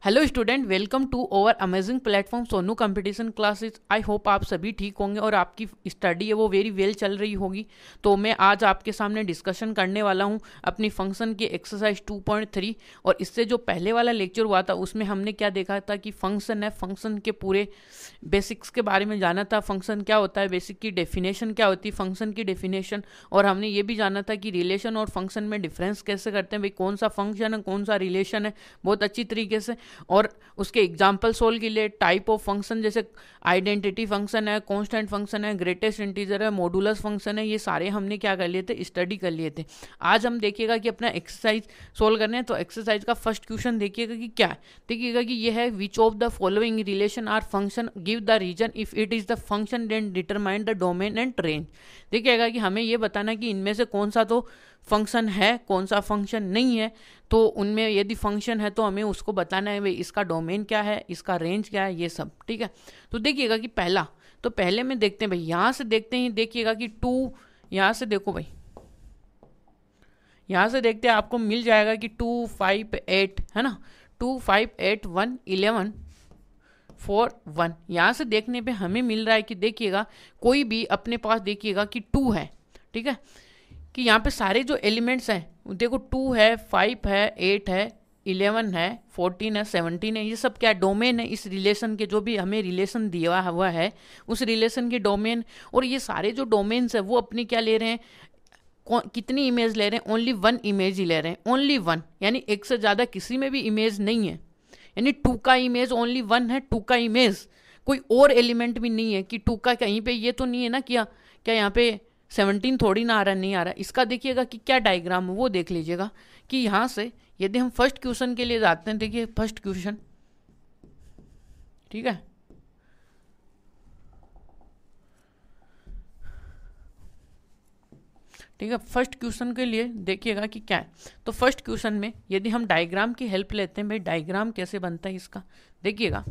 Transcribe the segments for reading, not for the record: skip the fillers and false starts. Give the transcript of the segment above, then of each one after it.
Hello student, welcome to over amazing platform Sonu competition classes. I hope आप सभी ठीक होंगे और आपकी स्टडी है वो वेरी वेल चल रही होगी। तो मैं आज आपके सामने डिस्कशन करने वाला हूं अपनी फंक्शन की एक्सरसाइज 2.3। और इससे जो पहले वाला लेक्चर हुआ था उसमें हमने क्या देखा था कि फंक्शन है, फंक्शन के पूरे बेसिक्स के बारे में जाना था। फंक्शन क्या होता है, बेसिक की डेफिनेशन क्या होती है, फंक्शन की डेफिनेशन। और हमने ये भी जाना था कि रिलेशन और फंक्शन में डिफरेंस कैसे करते हैं, भाई कौन सा फंक्शन है कौन सा रिलेशन है, बहुत अच्छी तरीके से। और उसके एग्जाम्पल सोल्व के लिए टाइप ऑफ फंक्शन जैसे आइडेंटिटी फंक्शन है, कांस्टेंट फंक्शन है, ग्रेटेस्ट इंटीजर है, मॉडुलस फंक्शन है, ये सारे हमने क्या कर लिए थे, स्टडी कर लिए थे। आज हम देखिएगा कि अपना एक्सरसाइज सोल्व करने हैं। तो एक्सरसाइज का फर्स्ट क्वेश्चन देखिएगा कि क्या है। देखिएगा कि ये है which of the following relation are function, give the reason if it is the function then determine the domain and range. देखिएगा कि हमें ये बताना कि इनमें से कौन सा तो फंक्शन है कौन सा फंक्शन नहीं है। तो उनमें यदि फंक्शन है तो हमें उसको बताना है भाई इसका डोमेन क्या है, इसका रेंज क्या है, ये सब ठीक है। तो देखिएगा कि पहला, तो पहले में देखते हैं भाई, यहाँ से देखते हैं, देखिएगा कि 2, यहाँ से देखो भाई, यहाँ से देखते हैं आपको मिल जाएगा कि 2, 5, 8 है ना, 2, 5, 8, 1, 11, 4, 1। यहाँ से देखने पे हमें मिल रहा है कि देखिएगा कोई भी अपने पास देखिएगा कि 2 है, ठीक है, कि यहाँ पे सारे जो एलिमेंट्स हैं देखो 2 है, 5 है, 8 है, 11 है, 14 है, 17 है, ये सब क्या डोमेन है इस रिलेशन के, जो भी हमें रिलेशन दिया हुआ है उस रिलेशन के डोमेन। और ये सारे जो डोमेन्स है वो अपनी क्या ले रहे हैं, कितनी इमेज ले रहे हैं, ओनली 1 इमेज ही ले रहे हैं, ओनली 1, यानी एक से ज़्यादा किसी में भी इमेज नहीं है। यानी 2 का इमेज ओनली 1 है, 2 का इमेज कोई और एलिमेंट भी नहीं है कि 2 का कहीं पे ये तो नहीं है ना क्या क्या यहाँ पे 17 थोड़ी ना आ रहा, नहीं आ रहा। इसका देखिएगा कि क्या डायग्राम है वो देख लीजिएगा कि यहाँ से यदि हम फर्स्ट क्वेश्चन के लिए जाते हैं, देखिए फर्स्ट क्वेश्चन, ठीक है, ठीक है, फर्स्ट क्वेश्चन के लिए देखिएगा कि क्या है। तो फर्स्ट क्वेश्चन में यदि हम डायग्राम की हेल्प लेते हैं, भाई डायग्राम कैसे बनता है इसका, देखिएगा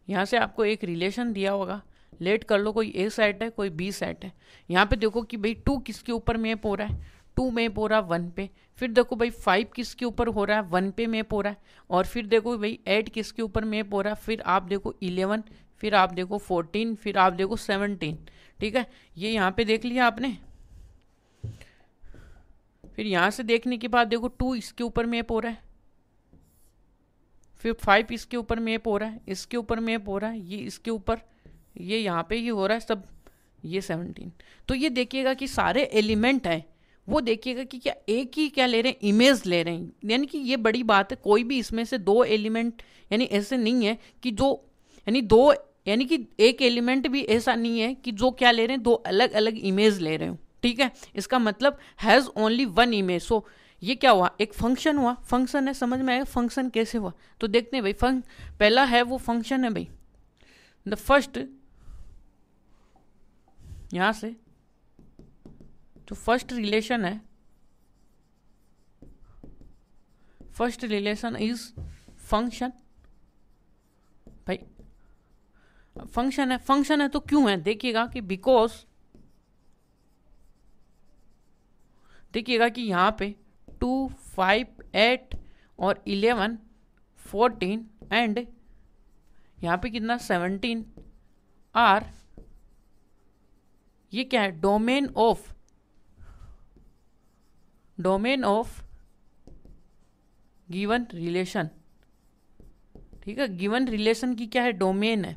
यहाँ से आपको एक रिलेशन दिया होगा, लेट कर लो, कोई ए सेट है कोई बी सेट है। यहाँ पे देखो कि भाई 2 किसके ऊपर मैप हो रहा है, 2 मैप हो रहा है 1 पे। फिर देखो भाई 5 किसके ऊपर हो रहा है, 1 पे मैप हो रहा है। और फिर देखो भाई 8 किसके ऊपर मैप हो रहा है, फिर आप देखो 11, फिर आप देखो 14, फिर आप देखो 17, ठीक है, ये यहाँ पे देख लिया आपने। फिर यहाँ से देखने के बाद देखो 2 इसके ऊपर मैप हो रहा है, फिर 5 इसके ऊपर मैप हो रहा है, इसके ऊपर मैप हो रहा है, ये इसके ऊपर, ये यहाँ पे ही हो रहा है सब, ये 17। तो ये देखिएगा कि सारे एलिमेंट हैं वो देखिएगा कि क्या एक ही क्या ले रहे हैं, इमेज ले रहे हैं। यानी कि ये बड़ी बात है, कोई भी इसमें से 2 एलिमेंट यानी ऐसे नहीं है कि जो, यानी 2, यानी कि एक एलिमेंट भी ऐसा नहीं है कि जो क्या ले रहे हैं 2 अलग अलग इमेज ले रहे हो, ठीक है। इसका मतलब हैज़ ओनली 1 इमेज। सो ये क्या हुआ, एक फंक्शन हुआ, फंक्शन है, समझ में आएगा फंक्शन कैसे हुआ। तो देखते हैं भाई, पहला है वो फंक्शन है भाई, द फर्स्ट, यहां से जो फर्स्ट रिलेशन है, फर्स्ट रिलेशन इज फंक्शन। भाई फंक्शन है, फंक्शन है तो क्यों है, देखिएगा कि बिकॉज, देखिएगा कि यहां पे 2, 5, 8 और 11, 14 एंड यहाँ पे कितना 17 आर, ये क्या है, डोमेन ऑफ गिवन रिलेशन, ठीक है, गिवन रिलेशन की क्या है, डोमेन है।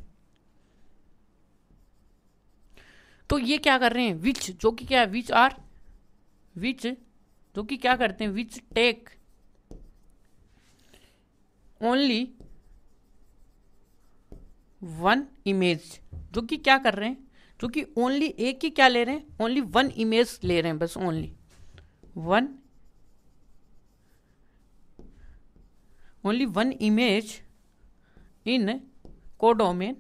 तो ये क्या कर रहे हैं, विच, जो कि क्या है, विच आर, विच जो कि क्या करते हैं, विच टेक ओनली 1 इमेज, जो कि क्या कर रहे हैं, जो कि ओनली एक ही क्या ले रहे हैं, ओनली 1 इमेज ले रहे हैं, बस ओनली 1 इमेज इन कोडोमेन,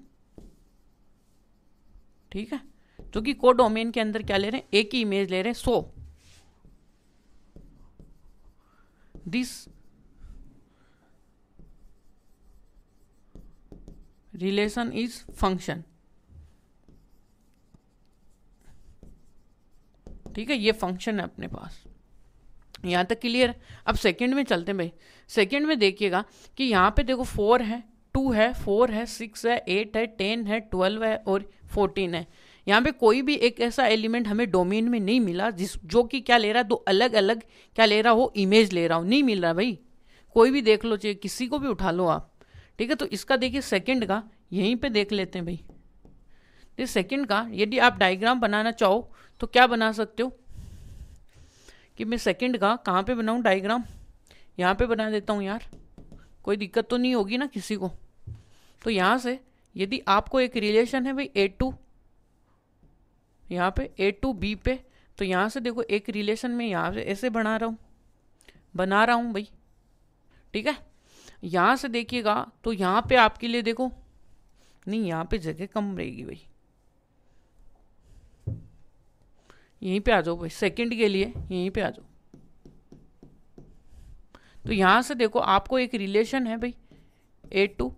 ठीक है, जो कि कोडोमेन के अंदर क्या ले रहे हैं, एक ही इमेज ले रहे हैं। सो दिस रिलेशन इज फंक्शन, ठीक है, ये फंक्शन है अपने पास। यहाँ तक क्लियर है। अब सेकंड में चलते हैं भाई। सेकंड में देखिएगा कि यहाँ पे देखो 4 है, 2 है, 4 है, 6 है, 8 है, 10 है, 12 है और 14 है। यहाँ पे कोई भी एक ऐसा एलिमेंट हमें डोमेन में नहीं मिला जो कि क्या ले रहा है, दो अलग अलग क्या ले रहा हो, इमेज ले रहा हो, नहीं मिल रहा भाई। कोई भी देख लो, चाहिए किसी को भी उठा लो आप, ठीक है। तो इसका देखिए सेकंड का यहीं पे देख लेते हैं भाई। तो सेकंड का यदि आप डायग्राम बनाना चाहो तो क्या बना सकते हो कि मैं सेकंड का कहाँ पे बनाऊँ डायग्राम, यहाँ पे बना देता हूँ यार, कोई दिक्कत तो नहीं होगी ना किसी को। तो यहाँ से यदि आपको एक रिलेशन है भाई A टू, यहाँ पे A टू B पे, तो यहाँ से देखो एक रिलेशन में यहाँ से ऐसे बना रहा हूँ भाई, ठीक है। यहाँ से देखिएगा तो यहाँ पे आपके लिए देखो, नहीं यहाँ पे जगह कम रहेगी भाई, यहीं पे आ जाओ भाई, सेकंड के लिए यहीं पे आ जाओ। तो यहाँ से देखो आपको एक रिलेशन है भाई A टू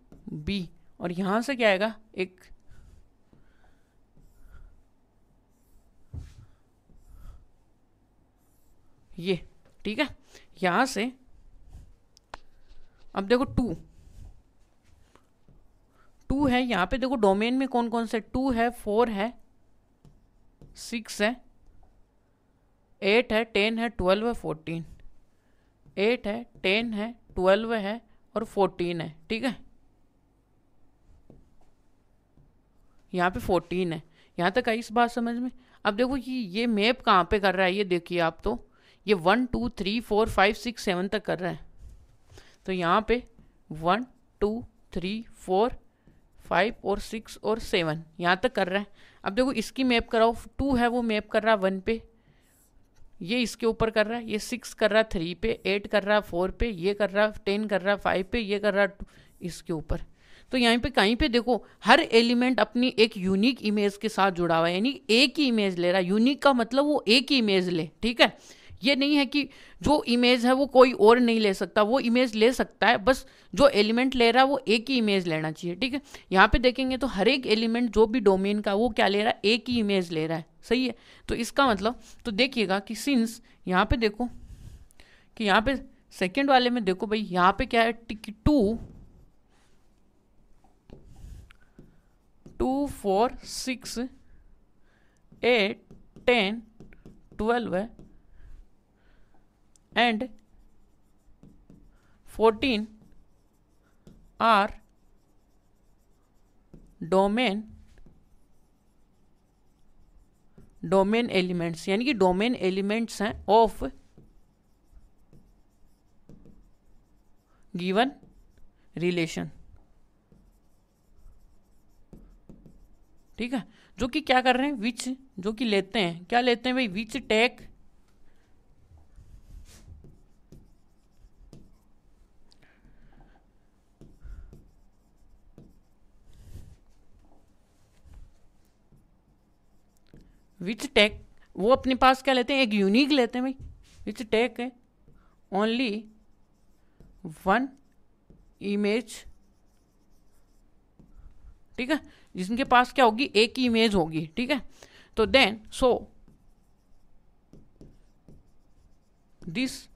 B, और यहाँ से क्या आएगा, एक ये, ठीक है। यहाँ से अब देखो 2 है, यहाँ पे देखो डोमेन में कौन कौन से, 2 है, 4 है, 6 है, 8 है, 10 है, 12 है, 14, 8 है, 10 है, 12 है और 14 है, ठीक है। यहाँ पे 14 है, यहाँ तक आई इस बात समझ में। अब देखो ये मैप कहाँ पे कर रहा है, ये देखिए आप, तो ये 1 2 3 4 5 6 7 तक कर रहा है। तो यहाँ पे 1 2 3 4 5 और 6 और 7 यहाँ तक कर रहा है। अब देखो इसकी मैप कराओ, 2 है वो मैप कर रहा है 1 पे, ये इसके ऊपर कर रहा है, ये 6 कर रहा है 3 पे, 8 कर रहा है 4 पे, ये कर रहा है 10 कर रहा है 5 पे, ये कर रहा है इसके ऊपर। तो यहाँ पे कहीं पे देखो हर एलिमेंट अपनी एक यूनिक इमेज के साथ जुड़ा हुआ है, यानी एक ही इमेज ले रहा है। यूनिक का मतलब वो एक ही इमेज ले, ठीक है। ये नहीं है कि जो इमेज है वो कोई और नहीं ले सकता, वो इमेज ले सकता है, बस जो एलिमेंट ले रहा है वो एक ही इमेज लेना चाहिए, ठीक है। यहाँ पे देखेंगे तो हर एक एलिमेंट जो भी डोमेन का वो क्या ले रहा है, एक ही इमेज ले रहा है, सही है। तो इसका मतलब तो देखिएगा कि सिंस यहाँ पे देखो कि यहाँ पे सेकेंड वाले में देखो भाई, यहाँ पे क्या है, 2 4 6 8 10 12 है and 14 are डोमेन एलिमेंट्स, यानी कि डोमेन एलिमेंट्स हैं ऑफ गिवन रिलेशन, ठीक है। जो कि क्या कर रहे हैं, विच, जो कि लेते हैं, क्या लेते हैं भाई, विच टेक वो अपने पास क्या लेते हैं, एक यूनिक लेते हैं भाई, विच टेक है ओनली 1 इमेज, ठीक है, जिनके पास क्या होगी, एक ही इमेज होगी, ठीक है। तो then so this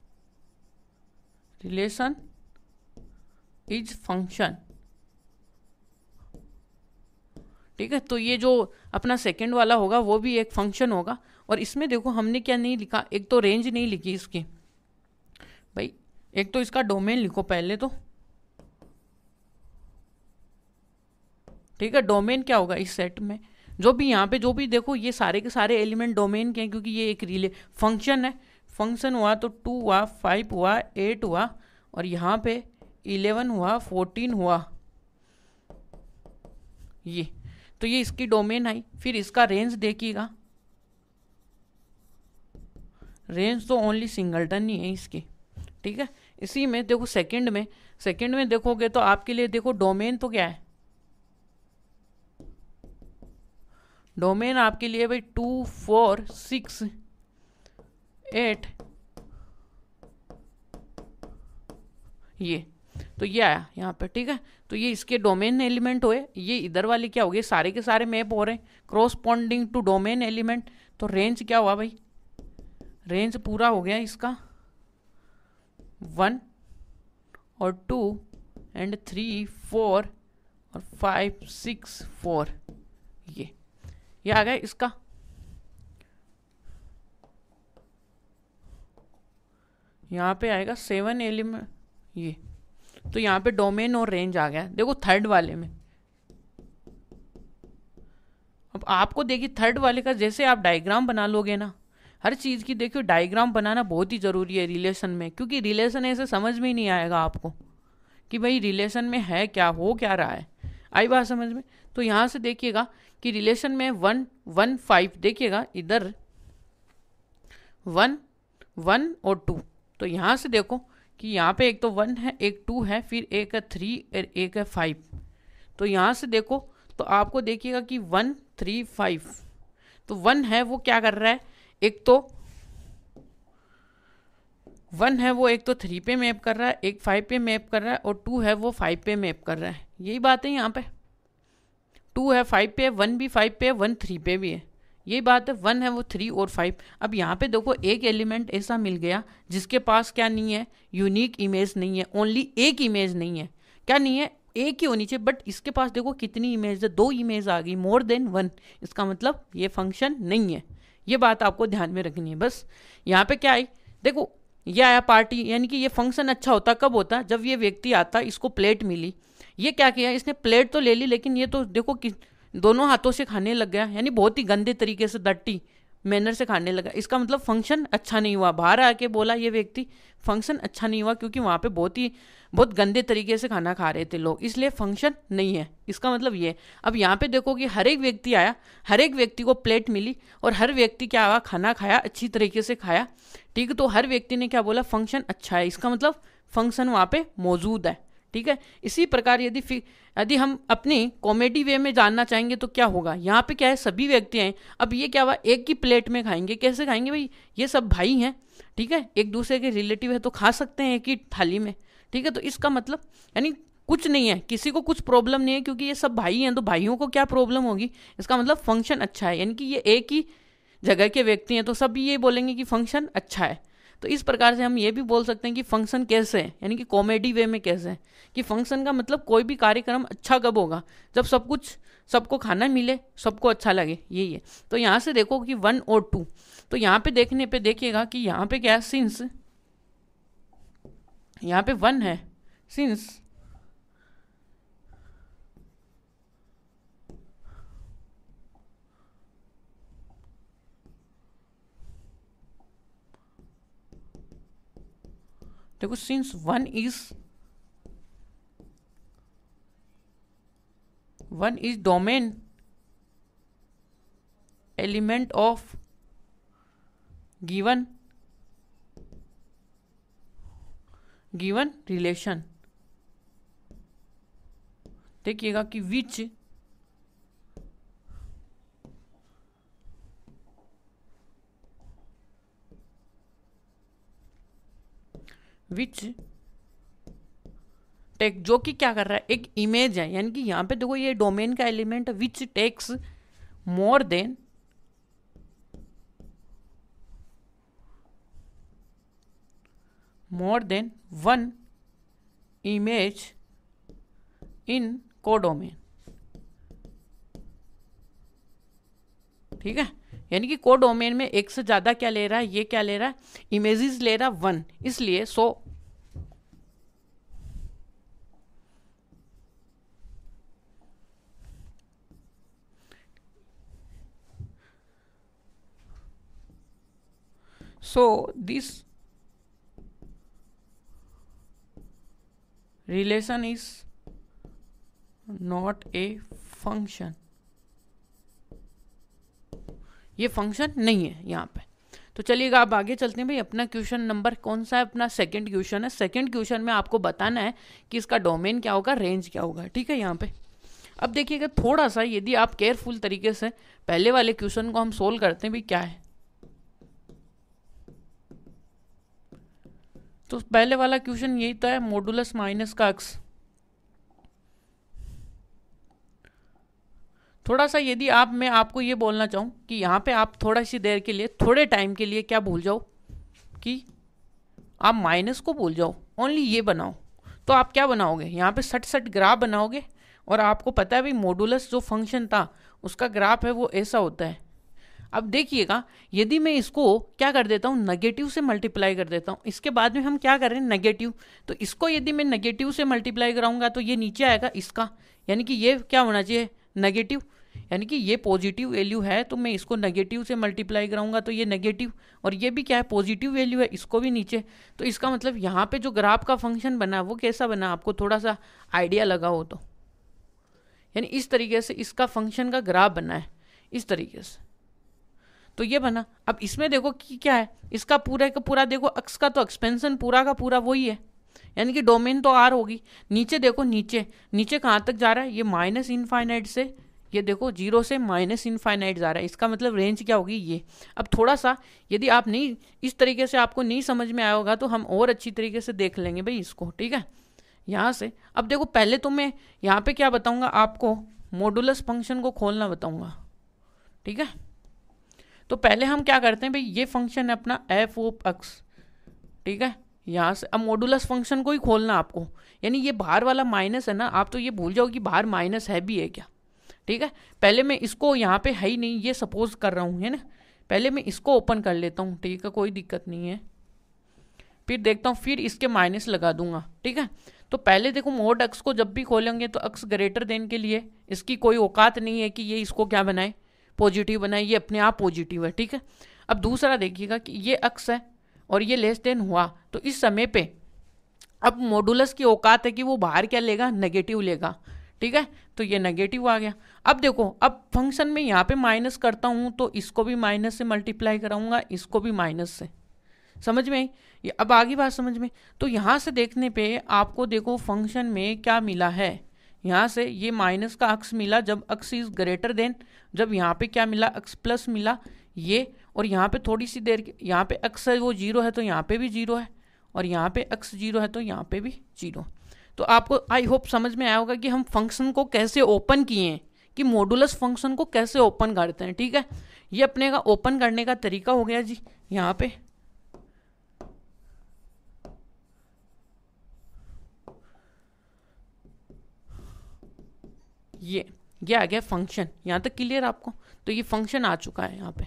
relation is function, ठीक है। तो ये जो अपना सेकंड वाला होगा वो भी एक फंक्शन होगा। और इसमें देखो हमने क्या नहीं लिखा, एक तो रेंज नहीं लिखी इसकी भाई, एक तो इसका डोमेन लिखो पहले तो, ठीक है। डोमेन क्या होगा इस सेट में, जो भी यहाँ पे जो भी देखो ये सारे के सारे एलिमेंट डोमेन के हैं, क्योंकि ये एक रिले फंक्शन है। फंक्शन हुआ तो 2 हुआ, 5 हुआ, 8 हुआ, और यहाँ पे 11 हुआ, 14 हुआ, ये तो ये इसकी डोमेन आई। फिर इसका रेंज देखिएगा, रेंज तो ओनली सिंगलटन ही है इसकी, ठीक है। इसी में देखो सेकंड में देखोगे तो आपके लिए देखो डोमेन तो क्या है, डोमेन आपके लिए भाई 2 4 6 8 ये, तो ये आया यहाँ पे, ठीक है। तो ये इसके डोमेन एलिमेंट हुए, ये इधर वाले क्या हो गए, सारे के सारे मैप हो रहे हैं करॉस्पोंडिंग टू डोमेन एलिमेंट। तो रेंज क्या हुआ भाई, रेंज पूरा हो गया इसका, 1 और 2 एंड 3 4 और 5 6 4, ये आ गया इसका। यहाँ पे आएगा 7 एलिमेंट ये, तो यहाँ पे डोमेन और रेंज आ गया। देखो थर्ड वाले में, अब आपको देखिए थर्ड वाले का जैसे आप डायग्राम बना लोगे ना, हर चीज़ की देखियो डायग्राम बनाना बहुत ही ज़रूरी है रिलेशन में, क्योंकि रिलेशन ऐसे समझ में ही नहीं आएगा आपको कि भाई रिलेशन में है क्या, हो क्या रहा है। आई बात समझ में? तो यहाँ से देखिएगा कि रिलेशन में 1 1 5, देखिएगा इधर 1 1 और 2, तो यहाँ से देखो कि यहाँ पे एक तो 1 है, एक 2 है, फिर एक है 3 और एक है 5। तो यहाँ से देखो तो आपको देखिएगा कि 1 3 5, तो 1 है वो क्या कर रहा है, एक तो 1 है वो एक तो 3 पे मैप कर रहा है, एक 5 पे मैप कर रहा है, और 2 है वो 5 पे मैप कर रहा है। यही बात है यहाँ पे, 2 है 5 पे, 1 भी 5 पे है, 1 3 पे भी है। यही बात है, 1 है वो 3 और 5। अब यहाँ पे देखो एक एलिमेंट ऐसा मिल गया जिसके पास क्या नहीं है, यूनिक इमेज नहीं है, ओनली एक इमेज नहीं है। क्या नहीं है, एक ही होनी चाहिए, बट इसके पास देखो कितनी इमेज है, 2 इमेज आ गई, मोर देन 1। इसका मतलब ये फंक्शन नहीं है। ये बात आपको ध्यान में रखनी है। बस यहाँ पे क्या आई, देखो ये आया पार्टी, यानी कि ये फंक्शन अच्छा होता कब होता, जब ये व्यक्ति आता, इसको प्लेट मिली, ये क्या किया, इसने प्लेट तो ले ली, लेकिन ये तो देखो कि दोनों हाथों से खाने लग गया, यानी बहुत ही गंदे तरीके से, डर्टी मैनर से खाने लगा। इसका मतलब फंक्शन अच्छा नहीं हुआ। बाहर आके बोला ये व्यक्ति फंक्शन अच्छा नहीं हुआ, क्योंकि वहाँ पे बहुत गंदे तरीके से खाना खा रहे थे लोग, इसलिए फंक्शन नहीं है। इसका मतलब ये। अब यहाँ पे देखो कि हर एक व्यक्ति आया, हर एक व्यक्ति को प्लेट मिली, और हर व्यक्ति क्या हुआ, खाना खाया, अच्छी तरीके से खाया, ठीक है। तो हर व्यक्ति ने क्या बोला, फंक्शन अच्छा है। इसका मतलब फंक्शन वहाँ पे मौजूद है, ठीक है। इसी प्रकार यदि हम अपनी कॉमेडी वे में जानना चाहेंगे तो क्या होगा, यहाँ पे क्या है, सभी व्यक्ति हैं। अब ये क्या हुआ, एक ही प्लेट में खाएंगे, कैसे खाएंगे भाई, ये सब भाई हैं, ठीक है, एक दूसरे के रिलेटिव है, तो खा सकते हैं एक ही थाली में, ठीक है। तो इसका मतलब यानी कुछ नहीं है, किसी को कुछ प्रॉब्लम नहीं है, क्योंकि ये सब भाई हैं, तो भाइयों को क्या प्रॉब्लम होगी। इसका मतलब फंक्शन अच्छा है, यानी कि ये एक ही जगह के व्यक्ति हैं, तो सब ये बोलेंगे कि फंक्शन अच्छा है। तो इस प्रकार से हम ये भी बोल सकते हैं कि फंक्शन कैसे है, यानी कि कॉमेडी वे में कैसे है, कि फंक्शन का मतलब कोई भी कार्यक्रम अच्छा कब होगा, जब सबको खाना मिले, सबको अच्छा लगे, यही है। तो यहाँ से देखो कि 1 और 2, तो यहाँ पे देखने पे देखिएगा कि यहाँ पे क्या है, सिंस यहाँ पे 1 है, सिंस देखो since 1 is domain element of given relation। देखिएगा कि which टेक, जो कि क्या कर रहा है, एक इमेज है, यानी कि यहाँ पे देखो ये डोमेन का element which takes more than one image in codomain, ठीक है। यानी कि कोडोमेन में एक से ज्यादा क्या ले रहा है, ये क्या ले रहा है, इमेजेस ले रहा है 1, इसलिए so this relation is not a function, ये फंक्शन नहीं है यहाँ पे। तो चलिएगा अब आगे चलते हैं भाई। अपना क्वेश्चन नंबर कौन सा है, अपना सेकंड क्वेश्चन है। सेकंड क्वेश्चन में आपको बताना है कि इसका डोमेन क्या होगा, रेंज क्या होगा, ठीक है। यहाँ पे अब देखिएगा थोड़ा सा, यदि आप केयरफुल तरीके से पहले वाले क्वेश्चन को हम सोल्व करते हैं भाई, क्या है। तो पहले वाला क्वेश्चन यही तो है, मॉडुलस माइनस का अक्स। थोड़ा सा यदि मैं आपको ये बोलना चाहूँ कि यहाँ पे आप थोड़ा सी देर के लिए, थोड़े टाइम के लिए क्या भूल जाओ कि आप माइनस को भूल जाओ, ओनली ये बनाओ। तो आप क्या बनाओगे, यहाँ पे सट सट ग्राफ बनाओगे। और आपको पता है भाई मॉडुलस जो फंक्शन था उसका ग्राफ है वो ऐसा होता है। अब देखिएगा, यदि मैं इसको क्या कर देता हूँ, नेगेटिव से मल्टीप्लाई कर देता हूँ, इसके बाद में हम क्या कर रहे हैं, नेगेटिव। तो इसको यदि मैं नेगेटिव से मल्टीप्लाई कराऊंगा तो ये नीचे आएगा इसका, यानी कि ये क्या होना चाहिए, नेगेटिव। यानी कि ये पॉजिटिव वैल्यू है तो मैं इसको नेगेटिव से मल्टीप्लाई कराऊंगा तो ये नेगेटिव, और ये भी क्या है, पॉजिटिव वैल्यू है, इसको भी नीचे। तो इसका मतलब यहाँ पे जो ग्राफ का फंक्शन बना वो कैसा बना, आपको थोड़ा सा आइडिया लगा हो तो, यानी इस तरीके से इसका फंक्शन का ग्राफ बना है, इस तरीके से। तो ये बना। अब इसमें देखो कि क्या है, इसका पूरा का पूरा देखो अक्स का तो एक्सपेंशन पूरा का पूरा वही है, यानी कि डोमेन तो आर होगी। नीचे देखो, नीचे नीचे कहाँ तक जा रहा है, ये माइनस इनफाइनाइट से, ये देखो जीरो से माइनस इनफाइनाइट जा रहा है, इसका मतलब रेंज क्या होगी ये। अब थोड़ा सा यदि आप नहीं इस तरीके से आपको नहीं समझ में आया होगा तो हम और अच्छी तरीके से देख लेंगे भाई इसको, ठीक है। यहाँ से अब देखो, पहले तो मैं यहाँ पे क्या बताऊँगा आपको, मॉडुलस फंक्शन को खोलना बताऊँगा, ठीक है। तो पहले हम क्या करते हैं भाई, ये फंक्शन है अपना एफ ऑफ एक्स, ठीक है। यहाँ से अब मॉडुलस फंक्शन को ही खोलना आपको, यानी ये बाहर वाला माइनस है ना, आप तो ये भूल जाओ कि बाहर माइनस है भी है क्या, ठीक है। पहले मैं इसको यहाँ पे है ही नहीं, ये सपोज कर रहा हूँ, है ना। पहले मैं इसको ओपन कर लेता हूँ, ठीक है, कोई दिक्कत नहीं है। फिर देखता हूँ, फिर इसके माइनस लगा दूंगा, ठीक है। तो पहले देखो, मोड एक्स को जब भी खोलेंगे तो एक्स ग्रेटर देन के लिए इसकी कोई औकात नहीं है कि ये इसको क्या बनाए, पॉजिटिव बनाए, ये अपने आप पॉजिटिव है, ठीक है। अब दूसरा देखिएगा कि ये एक्स है और ये लेस देन हुआ, तो इस समय पे अब मॉडुलस की औकात है कि वो बाहर क्या लेगा, नेगेटिव लेगा, ठीक है। तो ये नेगेटिव आ गया। अब देखो, अब फंक्शन में यहाँ पे माइनस करता हूँ तो इसको भी माइनस से मल्टीप्लाई कराऊंगा, इसको भी माइनस से, समझ में आई ये, अब आगे बात समझ में। तो यहाँ से देखने पे आपको देखो फंक्शन में क्या मिला है, यहाँ से ये माइनस का अक्स मिला जब अक्स इज ग्रेटर देन, जब यहाँ पे क्या मिला, अक्स प्लस मिला ये, और यहाँ पे थोड़ी सी देर यहाँ पे अक्स है वो जीरो है तो यहाँ पे भी जीरो है, और यहाँ पे अक्स जीरो है तो यहाँ पे भी जीरो। तो आपको आई होप समझ में आया होगा कि हम फंक्शन को कैसे ओपन किए हैं, कि मॉडुलस फंक्शन को कैसे ओपन करते हैं, ठीक है। ये अपने का ओपन करने का तरीका हो गया जी। यहाँ पे ये आ गया फंक्शन, यहाँ तक क्लियर आपको। तो ये फंक्शन आ चुका है यहाँ पे।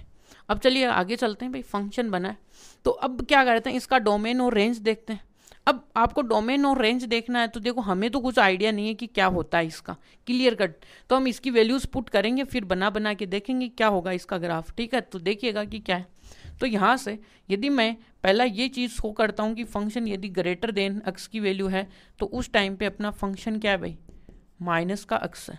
अब चलिए आगे चलते हैं भाई, फंक्शन बना है तो अब क्या करते हैं, इसका डोमेन और रेंज देखते हैं। अब आपको डोमेन और रेंज देखना है तो देखो, हमें तो कुछ आइडिया नहीं है कि क्या होता है इसका, क्लियर कट। तो हम इसकी वैल्यूज पुट करेंगे, फिर बना बना के देखेंगे क्या होगा इसका ग्राफ, ठीक है। तो देखिएगा कि क्या है। तो यहाँ से यदि मैं पहला ये चीज़ को करता हूँ कि फंक्शन यदि ग्रेटर देन एक्स की वैल्यू है तो उस टाइम पे अपना फंक्शन क्या है भाई, माइनस का एक्स है,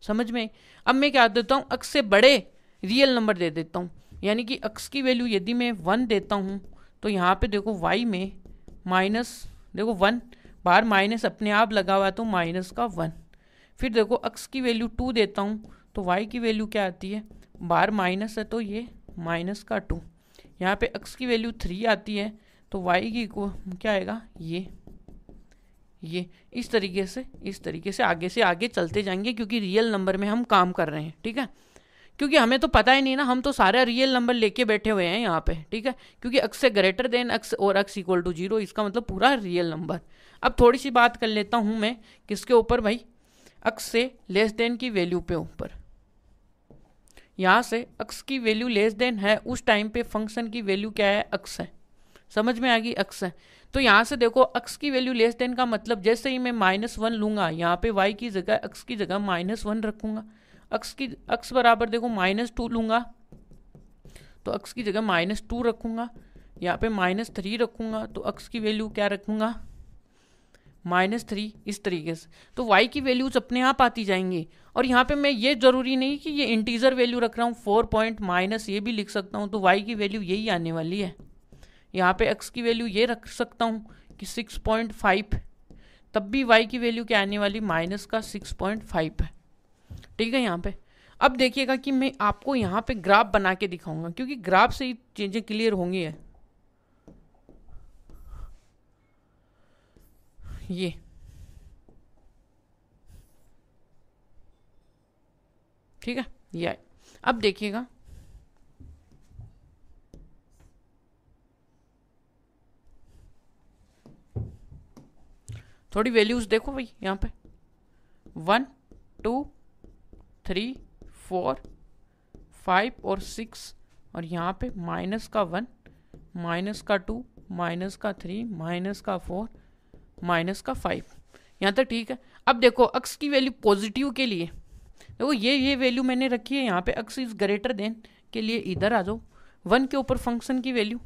समझ में। अब मैं क्या देता हूँ, एक्स से बड़े रियल नंबर दे देता हूँ, यानी कि एक्स की वैल्यू यदि मैं 1 देता हूँ तो यहाँ पे देखो वाई में माइनस, देखो 1 बाहर माइनस अपने आप लगा हुआ है तो माइनस का 1। फिर देखो एक्स की वैल्यू 2 देता हूँ तो वाई की वैल्यू क्या आती है, बाहर माइनस है तो ये माइनस का 2। यहाँ पे एक्स की वैल्यू 3 आती है तो वाई की को क्या आएगा, ये इस तरीके से आगे से आगे चलते जाएंगे, क्योंकि रियल नंबर में हम काम कर रहे हैं, ठीक है। क्योंकि हमें तो पता ही नहीं ना, हम तो सारा रियल नंबर लेके बैठे हुए हैं यहाँ पे, ठीक है। क्योंकि एक्स से ग्रेटर देन एक्स और एक्स इक्वल टू 0, इसका मतलब पूरा रियल नंबर। अब थोड़ी सी बात कर लेता हूँ मैं किसके ऊपर भाई, एक्स से लेस देन की वैल्यू पे ऊपर। यहाँ से एक्स की वैल्यू लेस देन है उस टाइम पे फंक्शन की वैल्यू क्या है, एक्स है, समझ में आ गई, एक्स है। तो यहाँ से देखो एक्स की वैल्यू लेस देन का मतलब जैसे ही मैं -1 लूंगा, यहाँ पे वाई की जगह एक्स की जगह -1 रखूंगा, एक्स बराबर देखो -2 लूंगा तो एक्स की जगह -2 रखूंगा, यहाँ पे -3 रखूंगा तो एक्स की वैल्यू क्या रखूंगा, -3, इस तरीके से। तो y की वैल्यूज अपने आप आती जाएंगी। और यहाँ पे मैं ये जरूरी नहीं कि ये इंटीजर वैल्यू रख रहा हूँ, 4 पॉइंट माइनस ये भी लिख सकता हूँ तो y की वैल्यू यही आने वाली है। यहाँ पे x की वैल्यू ये रख सकता हूँ कि 6.5, तब भी y की वैल्यू क्या आने वाली, माइनस का 6.5 है, ठीक है। यहाँ पे अब देखिएगा कि मैं आपको यहाँ पे ग्राफ बना के दिखाऊंगा, क्योंकि ग्राफ से ही चीजें क्लियर होंगी है। ये ठीक है, ये अब देखिएगा थोड़ी वैल्यूज देखो भाई यहाँ पे 1 2 3 4 5 और 6, और यहाँ पे माइनस का 1 माइनस का 2 माइनस का 3 माइनस का 4 माइनस का 5, यहाँ तक ठीक है। अब देखो अक्स की वैल्यू पॉजिटिव के लिए देखो ये वैल्यू मैंने रखी है यहाँ पे, अक्स इज ग्रेटर देन के लिए इधर आ जाओ। 1 के ऊपर फंक्शन की वैल्यू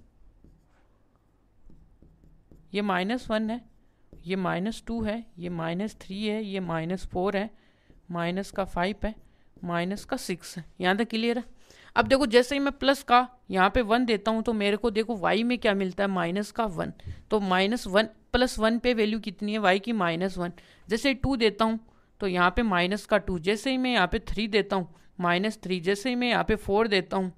ये -1 है, ये -2 है, ये -3 है, ये -4 है, माइनस का 5 है, माइनस का 6 है। यहाँ तक क्लियर है। अब देखो जैसे ही मैं प्लस का यहाँ पे 1 देता हूँ तो मेरे को देखो y में क्या मिलता है, माइनस का 1। तो -1 + 1 पे वैल्यू कितनी है y की, -1। जैसे 2 देता हूँ तो यहाँ पे माइनस का 2, जैसे ही मैं यहाँ पे 3 देता हूँ -3, जैसे ही मैं यहाँ पे 4 देता हूँ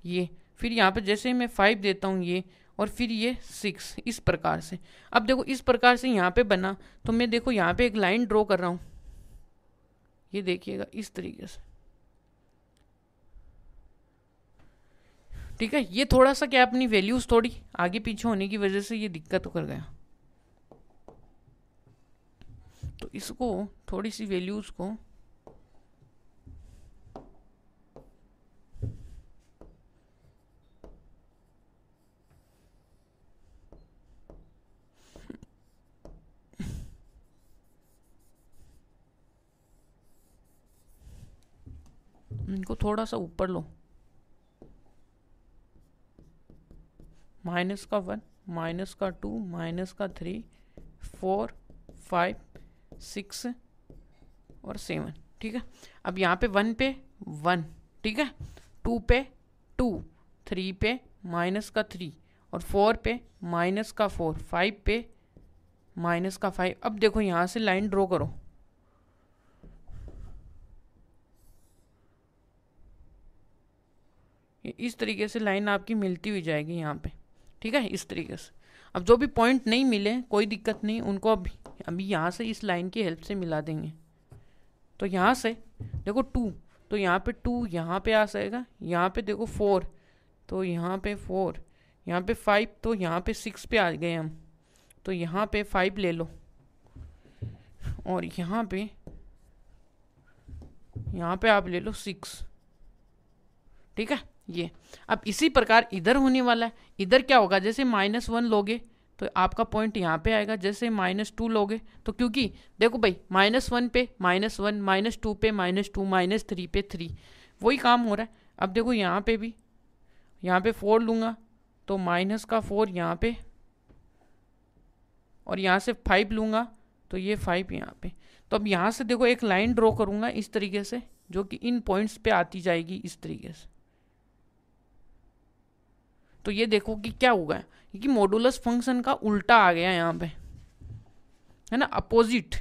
ये, फिर यहाँ पे जैसे ही मैं 5 देता हूँ ये, और फिर ये 6, इस प्रकार से। अब देखो इस प्रकार से यहाँ पे बना, तो मैं देखो यहाँ पे एक लाइन ड्रॉ कर रहा हूँ, ये देखिएगा इस तरीके से, ठीक है। ये थोड़ा सा क्या अपनी वैल्यूज थोड़ी आगे पीछे होने की वजह से ये दिक्कत कर गया, तो इसको थोड़ी सी वैल्यूज को इनको थोड़ा सा ऊपर लो, माइनस का 1 माइनस का 2 माइनस का 3 4 5 6 और 7, ठीक है। अब यहाँ पे 1 पे 1, ठीक है, 2 पे 2, 3 पे माइनस का 3 और 4 पे माइनस का 4, 5 पे माइनस का 5। अब देखो यहाँ से लाइन ड्रॉ करो, इस तरीके से लाइन आपकी मिलती हुई जाएगी यहाँ पे, ठीक है, इस तरीके से। अब जो भी पॉइंट नहीं मिले कोई दिक्कत नहीं, उनको अभी यहाँ से इस लाइन की हेल्प से मिला देंगे। तो यहाँ से देखो 2, तो यहाँ पे 2 यहाँ पे आ जाएगा, यहाँ पे देखो 4, तो यहाँ पे 4, यहाँ पे 5, तो यहाँ पे 6 पे आ गए हम, तो यहाँ पे 5 ले लो, और यहाँ पे आप ले लो 6, ठीक है। ये अब इसी प्रकार इधर होने वाला है, इधर क्या होगा, जैसे -1 लोगे तो आपका पॉइंट यहाँ पे आएगा, जैसे -2 लोगे तो, क्योंकि देखो भाई -1 पे -1, -2 पे -2, -3 पे 3, वही काम हो रहा है। अब देखो यहाँ पे भी, यहाँ पे 4 लूँगा तो -4 यहाँ पे, और यहाँ से 5 लूँगा तो ये 5 यहाँ पे। तो अब यहाँ से देखो एक लाइन ड्रॉ करूँगा इस तरीके से, जो कि इन पॉइंट्स पे आती जाएगी इस तरीके से। तो ये देखो कि क्या होगा, क्योंकि मॉडुलस फंक्शन का उल्टा आ गया यहाँ पे, है ना, अपोजिट,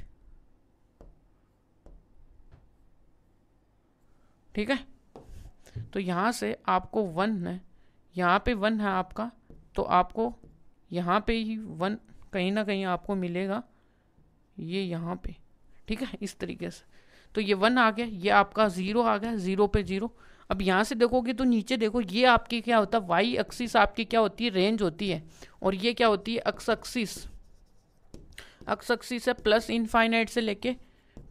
ठीक है। तो यहाँ से आपको 1 है, यहाँ पे 1 है आपका, तो आपको यहाँ पे ही 1 कहीं ना कहीं आपको मिलेगा, ये यहाँ पे, ठीक है, इस तरीके से। तो ये 1 आ गया, ये आपका 0 आ गया, 0 पे 0। अब यहाँ से देखोगे तो नीचे देखो, ये आपकी क्या होता है, वाई एक्सिस आपकी क्या होती है, रेंज होती है, और ये क्या होती है, एक्स एक्सिस है +∞ से लेके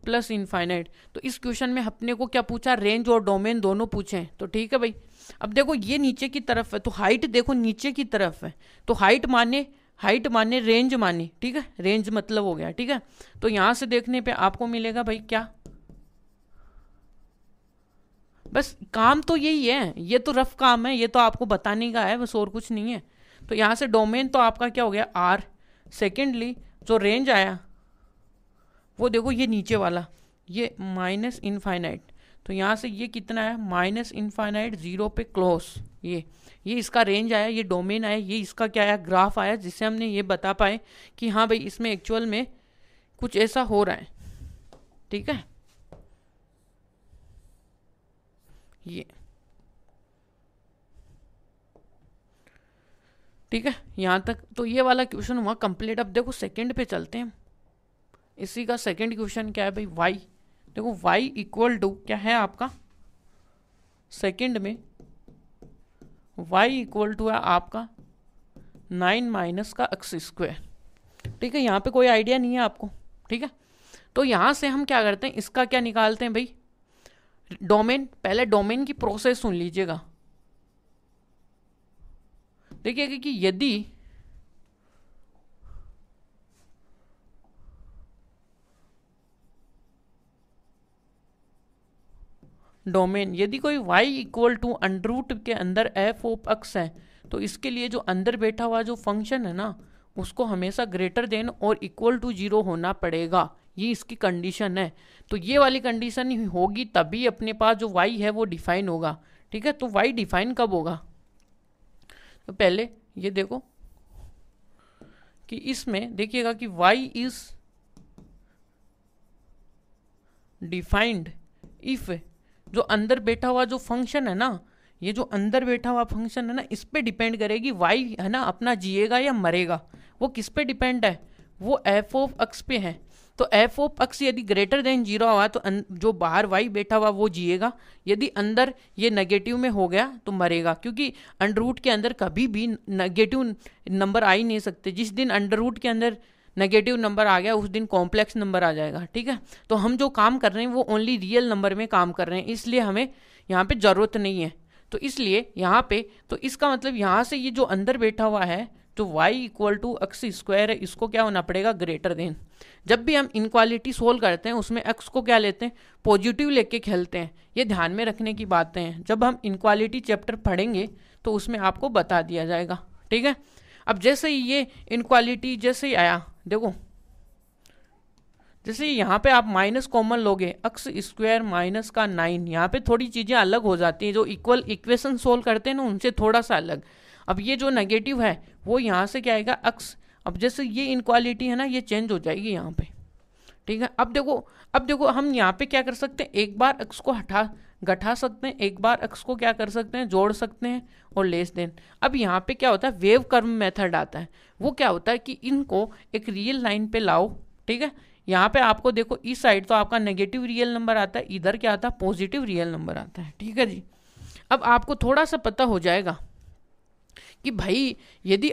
+∞। तो इस क्वेश्चन में अपने को क्या पूछा, रेंज और डोमेन दोनों पूछे हैं, तो ठीक है भाई। अब देखो ये नीचे की तरफ है, तो हाइट देखो नीचे की तरफ है, तो हाइट माने रेंज माने, ठीक है, रेंज मतलब हो गया, ठीक है। तो यहाँ से देखने पे आपको मिलेगा भाई क्या, बस काम तो यही है, ये तो रफ काम है, ये तो आपको बताने का है बस, और कुछ नहीं है। तो यहाँ से डोमेन तो आपका क्या हो गया R, सेकेंडली जो रेंज आया वो देखो ये नीचे वाला, ये -∞, तो यहाँ से ये कितना है, -∞, 0 पे क्लोज, ये इसका रेंज आया, ये डोमेन आया, ये इसका क्या आया, ग्राफ आया, जिससे हमने ये बता पाए कि हाँ भाई इसमें एक्चुअल में कुछ ऐसा हो रहा है, ठीक है। ये ठीक है, यहाँ तक तो ये वाला क्वेश्चन हुआ कंप्लीट। अब देखो सेकंड पे चलते हैं, इसी का सेकंड क्वेश्चन क्या है भाई, y, देखो y इक्वल टू क्या है आपका, सेकंड में y इक्वल टू है आपका 9 - का x²। ठीक है, यहाँ पे कोई आइडिया नहीं है आपको। ठीक है, तो यहाँ से हम क्या करते हैं, इसका क्या निकालते हैं भाई, डोमेन। पहले डोमेन की प्रोसेस सुन लीजिएगा। देखिएगा कि यदि डोमेन, यदि कोई y equal to under root के अंदर एफ ऑफ एक्स है, तो इसके लिए जो अंदर बैठा हुआ जो फंक्शन है ना, उसको हमेशा ग्रेटर देन और इक्वल टू 0 होना पड़ेगा। ये इसकी कंडीशन है। तो ये वाली कंडीशन ही होगी तभी अपने पास जो y है वो डिफाइन होगा। ठीक है, तो y डिफाइन कब होगा, तो पहले ये देखो कि इसमें देखिएगा कि y इज डिफाइंड इफ जो अंदर बैठा हुआ जो फंक्शन है ना, ये जो अंदर बैठा हुआ फंक्शन है ना, इस पे डिपेंड करेगी y है ना अपना जिएगा या मरेगा। वो किस पे डिपेंड है, वो एफ ऑफ एक्स पे है। तो एफ ऑफ एक्स यदि ग्रेटर देन 0 हुआ तो जो बाहर y बैठा हुआ वो जिएगा, यदि अंदर ये नेगेटिव में हो गया तो मरेगा, क्योंकि अंडर रूट के अंदर कभी भी नेगेटिव नंबर आ ही नहीं सकते। जिस दिन अंडर रूट के अंदर नेगेटिव नंबर आ गया उस दिन कॉम्प्लेक्स नंबर आ जाएगा। ठीक है, तो हम जो काम कर रहे हैं वो ओनली रियल नंबर में काम कर रहे हैं, इसलिए हमें यहाँ पे ज़रूरत नहीं है। तो इसलिए यहाँ पे, तो इसका मतलब यहाँ से ये जो अंदर बैठा हुआ है जो y equal to x square है, इसको क्या होना पड़ेगा, ग्रेटर देन। जब भी हम इनक्वालिटी सोल्व करते हैं उसमें x को क्या लेते हैं, पॉजिटिव लेके खेलते हैं। ये ध्यान में रखने की बातें हैं, जब हम इनक्वालिटी चैप्टर पढ़ेंगे तो उसमें आपको बता दिया जाएगा। ठीक है, अब जैसे ही ये इनक्वालिटी जैसे ही आया, देखो जैसे यहाँ पे आप माइनस कॉमन लोगे, एक्स स्क्वायर माइनस का 9, यहाँ पे थोड़ी चीज़ें अलग हो जाती हैं। जो इक्वल इक्वेशन सोल्व करते हैं ना उनसे थोड़ा सा अलग। अब ये जो नेगेटिव है वो यहाँ से क्या आएगा, एक्स। अब जैसे ये इनक्वालिटी है ना, ये चेंज हो जाएगी यहाँ पे। ठीक है, अब देखो हम यहाँ पे क्या कर सकते हैं, एक बार एक्स को घटा सकते हैं, एक बार एक्स को क्या कर सकते हैं, जोड़ सकते हैं और लेस देन। अब यहाँ पे क्या होता है, वेव कर्व मेथड आता है। वो क्या होता है कि इनको एक रियल लाइन पे लाओ। ठीक है, यहाँ पे आपको देखो इस साइड तो आपका नेगेटिव रियल नंबर आता है, इधर क्या आता है, पॉजिटिव रियल नंबर आता है। ठीक है जी, अब आपको थोड़ा सा पता हो जाएगा कि भाई यदि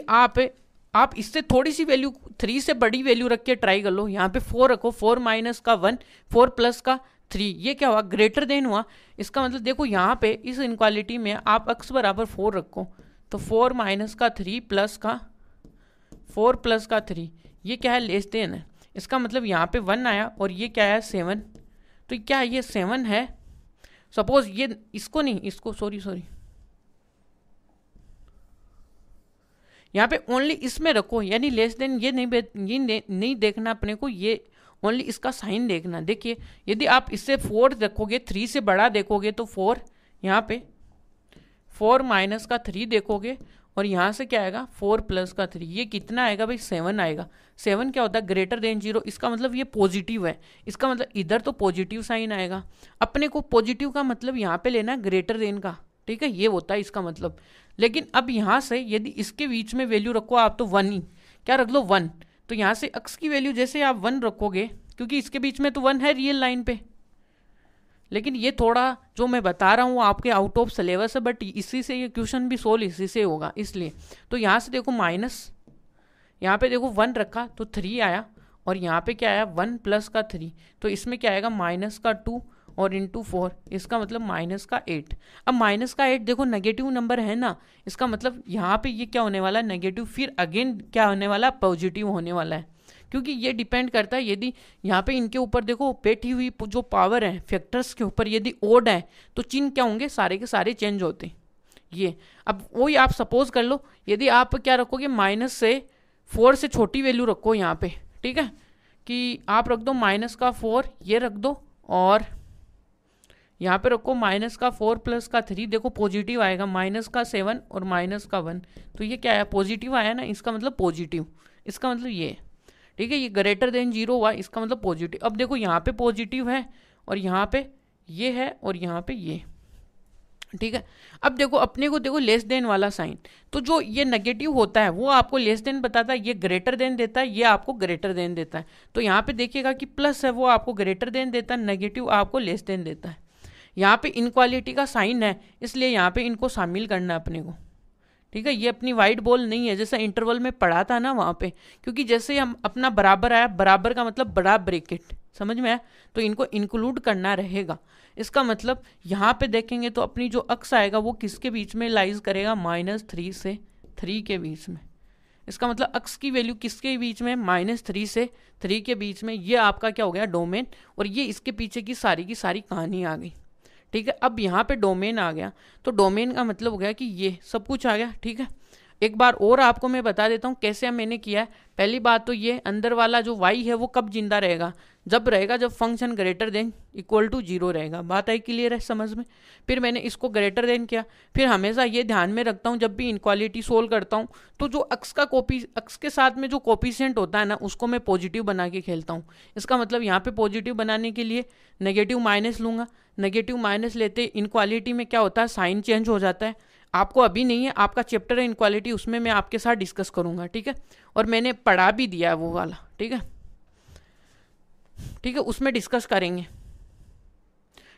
आप इससे थोड़ी सी वैल्यू 3 से बड़ी वैल्यू रख के ट्राई कर लो। यहाँ पे 4 रखो, 4 माइनस का 1, 4 प्लस का 3, ये क्या हुआ, ग्रेटर देन हुआ। इसका मतलब देखो यहाँ पे इस इनक्वालिटी में आप x बराबर 4 रखो, तो 4 माइनस का 3 प्लस का 4 प्लस का 3, ये क्या है, लेस देन है। इसका मतलब यहाँ पे 1 आया और ये क्या है, 7। तो क्या ये 7 है, सपोज ये इसको नहीं, इसको सॉरी यहाँ पे ओनली इसमें रखो, यानी लेस देन ये नहीं देखना अपने को, ये ओनली इसका साइन देखना। देखिए यदि आप इससे 4 रखोगे, 3 से बड़ा देखोगे तो 4, यहाँ पे 4 माइनस का 3 देखोगे और यहाँ से क्या आएगा, 4 प्लस का 3, ये कितना आएगा भाई, 7 आएगा। 7 क्या होता है, ग्रेटर देन 0। इसका मतलब ये पॉजिटिव है, इसका मतलब इधर तो पॉजिटिव साइन आएगा। अपने को पॉजिटिव का मतलब यहाँ पे लेना है ग्रेटर देन का। ठीक है, ये होता है इसका मतलब। लेकिन अब यहाँ से यदि इसके बीच में वैल्यू रखो आप, तो 1 ही क्या रख लो, 1। तो यहाँ से x की वैल्यू जैसे आप 1 रखोगे, क्योंकि इसके बीच में तो 1 है रियल लाइन पे। लेकिन ये थोड़ा जो मैं बता रहा हूँ आपके आउट ऑफ सिलेबस है, बट इसी से ये क्वेश्चन भी सोल्व इसी से होगा, इसलिए। तो यहाँ से देखो माइनस, यहाँ पे देखो 1 रखा तो 3 आया, और यहाँ पे क्या आया, 1 प्लस का 3, तो इसमें क्या आएगा, माइनस का 2 और इंटू 4, इसका मतलब माइनस का 8। अब माइनस का 8 देखो नेगेटिव नंबर है ना, इसका मतलब यहाँ पे ये क्या होने वाला है, नेगेटिव, फिर अगेन क्या होने वाला है, पॉजिटिव होने वाला है। क्योंकि ये डिपेंड करता है, यदि यहाँ पे इनके ऊपर देखो बैठी हुई जो पावर है फैक्टर्स के ऊपर, यदि ओड है तो चिन्ह क्या होंगे, सारे के सारे चेंज होते ये। अब वही आप सपोज कर लो, यदि आप क्या रखोगे, माइनस से 4 से छोटी वैल्यू रखो यहाँ पे। ठीक है, कि आप रख दो माइनस का 4, ये रख दो, और यहाँ पे रखो माइनस का 4 प्लस का 3, देखो पॉजिटिव आएगा, माइनस का 7 और माइनस का 1, तो ये क्या है, पॉजिटिव आया ना, इसका मतलब पॉजिटिव, इसका मतलब ये। ठीक है, ये ग्रेटर देन 0 हुआ, इसका मतलब पॉजिटिव। अब देखो यहाँ पे पॉजिटिव है और यहाँ पे ये है और यहाँ पे ये। ठीक है, अब देखो अपने को देखो लेस देन वाला साइन, तो जो ये नेगेटिव होता है वो आपको लेस देन बताता है, ये ग्रेटर देन देता है, ये आपको ग्रेटर देन देता है। तो यहाँ पे देखिएगा कि प्लस है वो आपको ग्रेटर देन देता है, नेगेटिव आपको लेस देन देता है। यहाँ पे इनक्वालिटी का साइन है, इसलिए यहाँ पे इनको शामिल करना है अपने को। ठीक है, ये अपनी वाइट बॉल नहीं है जैसा इंटरवल में पढ़ा था ना वहाँ पे, क्योंकि जैसे हम अपना बराबर आया, बराबर का मतलब बड़ा ब्रैकेट, समझ में आया, तो इनको इंक्लूड करना रहेगा। इसका मतलब यहाँ पे देखेंगे तो अपनी जो अक्स आएगा वो किसके बीच में लाइज करेगा, -3 से 3 के बीच में। इसका मतलब अक्स की वैल्यू किसके बीच में, -3 से 3 के बीच में। ये आपका क्या हो गया, डोमेन, और ये इसके पीछे की सारी कहानी आ गई। ठीक है, अब यहाँ पे डोमेन आ गया, तो डोमेन का मतलब हो गया कि ये सब कुछ आ गया। ठीक है, एक बार और आपको मैं बता देता हूँ कैसे मैंने किया है। पहली बात तो ये अंदर वाला जो y है वो कब जिंदा रहेगा, जब function greater than equal to 0 रहेगा। बात आई क्लियर है समझ में। फिर मैंने इसको ग्रेटर देन किया। फिर हमेशा ये ध्यान में रखता हूँ जब भी इनक्वालिटी सोल्व करता हूँ तो जो अक्स के साथ में जो कोफिशिएंट होता है ना उसको मैं पॉजिटिव बना के खेलता हूँ। इसका मतलब यहाँ पे पॉजिटिव बनाने के लिए नेगेटिव माइनस लूंगा। नेगेटिव माइनस लेते इनक्वालिटी में क्या होता है, साइन चेंज हो जाता है। आपको अभी नहीं है, आपका चैप्टर है इनक्वालिटी, उसमें मैं आपके साथ डिस्कस करूंगा। ठीक है, और मैंने पढ़ा भी दिया है वो वाला। ठीक है, ठीक है, उसमें डिस्कस करेंगे।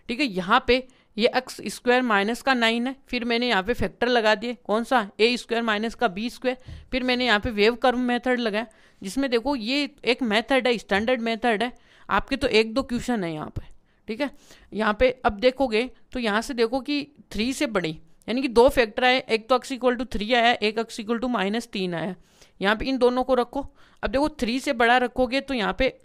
ठीक है, यहाँ पे ये एक्स स्क्वायर माइनस का 9 है, फिर मैंने यहाँ पे फैक्टर लगा दिए, कौन सा, ए स्क्वायर माइनस का बी स्क्वायर। फिर मैंने यहाँ पे वेव कर्व मेथड लगाया, जिसमें देखो ये एक मेथड है, स्टैंडर्ड मेथड है। आपके तो 1-2 क्वेश्चन है यहाँ पे। ठीक है, यहाँ पे अब देखोगे तो यहाँ से देखो कि 3 से बड़ी, यानी कि 2 फैक्टर आए, एक तो x = 3 आया, एक x = -3 आया। यहाँ पे इन दोनों को रखो। अब देखो 3 से बड़ा रखोगे तो यहाँ पे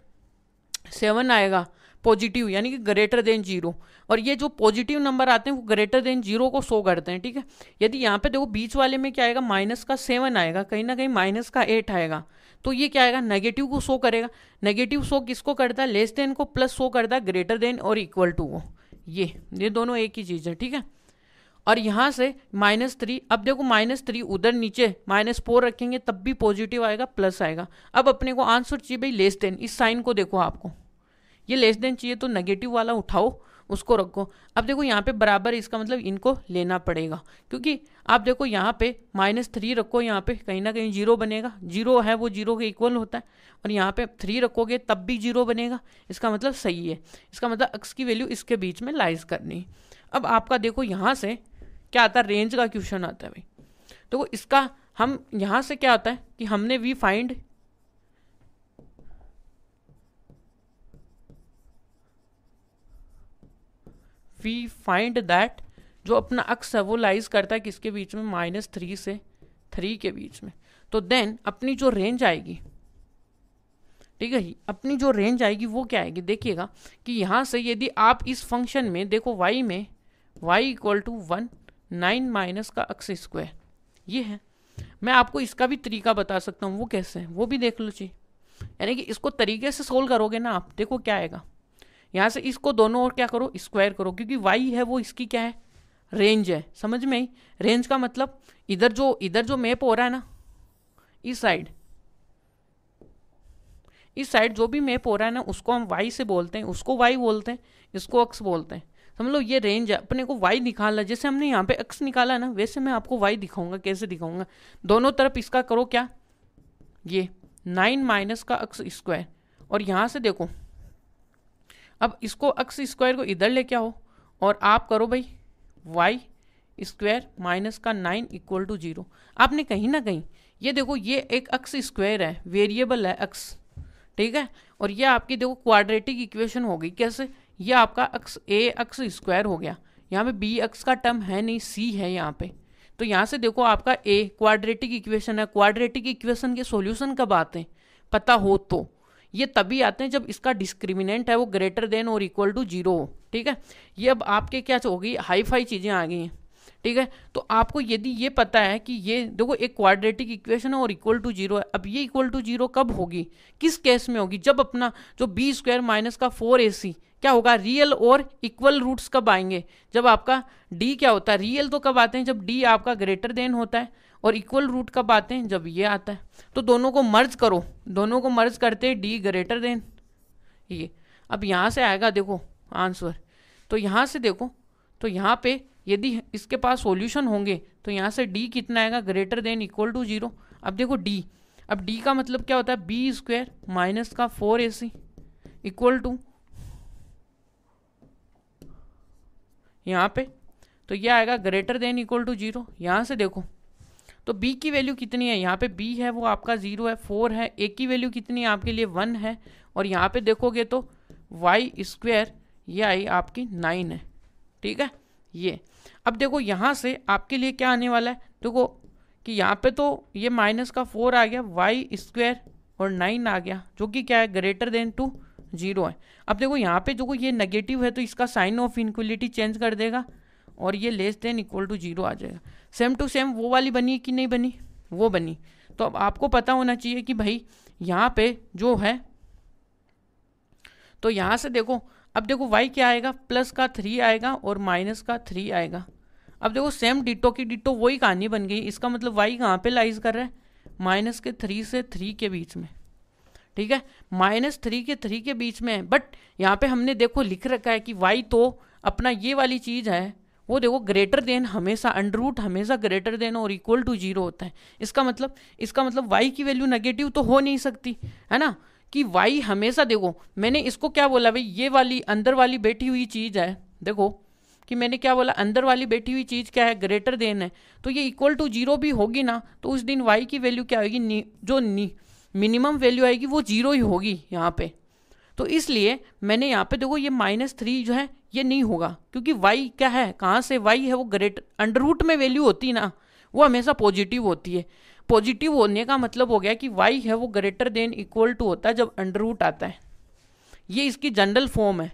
7 आएगा पॉजिटिव, यानी कि ग्रेटर देन 0। और ये जो पॉजिटिव नंबर आते हैं वो ग्रेटर देन 0 को शो करते हैं। ठीक है, यदि यहाँ पे देखो बीच वाले में क्या आएगा, -7 आएगा, कहीं ना कहीं -8 आएगा, तो ये क्या आएगा, नेगेटिव को शो करेगा। नेगेटिव शो किसको करता है, लेस देन को, प्लस शो करता है ग्रेटर देन और इक्वल टू को। ये दोनों एक ही चीज़ है। ठीक है, और यहाँ से -3, अब देखो -3 उधर नीचे -4 रखेंगे तब भी पॉजिटिव आएगा, प्लस आएगा। अब अपने को आंसर चाहिए भाई लेस देन, इस साइन को देखो, आपको ये लेस देन चाहिए तो नेगेटिव वाला उठाओ, उसको रखो। अब देखो यहाँ पे बराबर, इसका मतलब इनको लेना पड़ेगा, क्योंकि आप देखो यहाँ पे -3 रखो, यहाँ पे कहीं ना कहीं 0 बनेगा, 0 है वो 0 के इक्वल होता है। और यहाँ पे 3 रखोगे तब भी 0 बनेगा, इसका मतलब सही है। इसका मतलब x की वैल्यू इसके बीच में लाइज करनी। अब आपका देखो यहाँ से क्या आता है, रेंज का क्वेश्चन आता है भाई। तो इसका हम यहाँ से क्या आता है कि हमने वी फाइंड दैट जो अपना अक्स है वो लाइज करता है किसके बीच में, -3 से 3 के बीच में। तो देन अपनी जो रेंज आएगी, ठीक है, अपनी जो रेंज आएगी वो क्या आएगी, देखिएगा कि यहाँ से यदि आप इस फंक्शन में देखो y में y = 1 9 माइनस का x स्क्वायर, ये है। मैं आपको इसका भी तरीका बता सकता हूँ, वो कैसे है वो भी देख लो चाहिए। यानी कि इसको तरीके से सोल्व करोगे ना आप, देखो क्या आएगा, यहाँ से इसको दोनों और क्या करो, स्क्वायर करो, क्योंकि y है वो इसकी क्या है, रेंज है। समझ में आई, रेंज का मतलब इधर जो मैप हो रहा है ना, इस साइड जो भी मैप हो रहा है ना उसको हम y से बोलते हैं, उसको y बोलते हैं, इसको x बोलते हैं। समझ लो ये रेंज है, अपने को y निकालना, जैसे हमने यहाँ पे x निकाला ना वैसे मैं आपको y दिखाऊंगा, कैसे दिखाऊंगा। दोनों तरफ इसका करो क्या, ये 9 माइनस का x स्क्वायर, और यहाँ से देखो अब इसको x स्क्वायर को इधर लेके आओ और आप करो भाई y स्क्वायर माइनस का 9 = 0। आपने कहीं ना कहीं ये देखो, ये एक x स्क्वायर है, वेरिएबल है x, ठीक है, और ये आपकी देखो क्वाड्रेटिक इक्वेशन हो गई। कैसे, ये आपका x स्क्वायर हो गया, यहाँ पे bx का टर्म है नहीं, c है यहाँ पे। तो यहाँ से देखो आपका a क्वाड्रेटिक इक्वेशन है। क्वाड्रेटिक इक्वेशन के सॉल्यूशन कब आते हैं पता हो तो, ये तभी आते हैं जब इसका डिस्क्रिमिनेंट है वो ग्रेटर देन और इक्वल टू 0 हो। ठीक है, ये अब आपके क्या होगी, हाई फाई चीज़ें आ गई हैं। ठीक है, तो आपको यदि ये पता है कि ये देखो एक क्वाड्रेटिक इक्वेशन है और इक्वल टू 0 है, अब ये इक्वल टू 0 कब होगी, किस केस में होगी, जब अपना जो b स्क्वायर माइनस का 4ac क्या होगा, रियल और इक्वल रूट्स कब आएंगे, जब आपका d क्या होता है, रियल तो कब आते हैं जब d आपका ग्रेटर देन होता है, और इक्वल रूट कब आते हैं जब ये आता है। तो दोनों को मर्ज करो, दोनों को मर्ज करते d ग्रेटर देन ये। अब यहाँ से आएगा देखो आंसर, तो यहाँ से देखो, तो यहाँ पे यदि इसके पास सॉल्यूशन होंगे तो यहाँ से d कितना आएगा, ग्रेटर देन इक्वल टू 0। अब देखो d, अब d का मतलब क्या होता है, b स्क्वायर माइनस का 4ac इक्वल टू यहाँ पे, तो ये आएगा ग्रेटर देन इक्वल टू 0। यहाँ से देखो तो b की वैल्यू कितनी है, यहाँ पे b है वो आपका 0 है, 4 है, a की वैल्यू कितनी है आपके लिए 1 है, और यहाँ पे देखोगे तो y² ये आई आपकी 9 है। ठीक है, ये अब देखो यहाँ से आपके लिए क्या आने वाला है, देखो कि यहाँ पे तो ये माइनस का 4 आ गया, y² और 9 आ गया, जो कि क्या है ग्रेटर देन टू 0 है। अब देखो यहाँ पे जो ये नेगेटिव है तो इसका साइन ऑफ इनक्वलिटी चेंज कर देगा और ये लेस देन इक्वल टू 0 आ जाएगा। सेम टू सेम वो वाली बनी कि नहीं बनी, वो बनी। तो अब आपको पता होना चाहिए कि भाई यहाँ पे जो है, तो यहाँ से देखो, अब देखो y क्या आएगा, प्लस का 3 आएगा और माइनस का 3 आएगा। अब देखो सेम डिटो की डिटो वही कहानी बन गई, इसका मतलब y कहाँ पे लाइज कर रहा है, माइनस के 3 से 3 के बीच में। ठीक है, -3 के 3 के बीच में है, बट यहाँ पे हमने देखो लिख रखा है कि y तो अपना ये वाली चीज़ है वो देखो ग्रेटर देन हमेशा, अंडर रूट हमेशा ग्रेटर देन और इक्वल टू 0 होता है। इसका मतलब y की वैल्यू नेगेटिव तो हो नहीं सकती है ना, कि y हमेशा, देखो मैंने इसको क्या बोला भाई, ये वाली अंदर वाली बैठी हुई चीज़ है, देखो कि मैंने क्या बोला, अंदर वाली बैठी हुई चीज़ क्या है, ग्रेटर देन है, तो ये इक्वल टू 0 भी होगी ना, तो उस दिन y की वैल्यू क्या होगी, जो मिनिमम वैल्यू आएगी वो 0 ही होगी यहाँ पे। तो इसलिए मैंने यहाँ पे देखो ये -3 जो है ये नहीं होगा, क्योंकि y क्या है, कहाँ से y है वो ग्रेटर, अंडर रूट में वैल्यू होती ना वो हमेशा पॉजिटिव होती है। पॉजिटिव होने का मतलब हो गया कि y है वो ग्रेटर देन इक्वल टू होता है जब अंडर रूट आता है, ये इसकी जनरल फॉर्म है।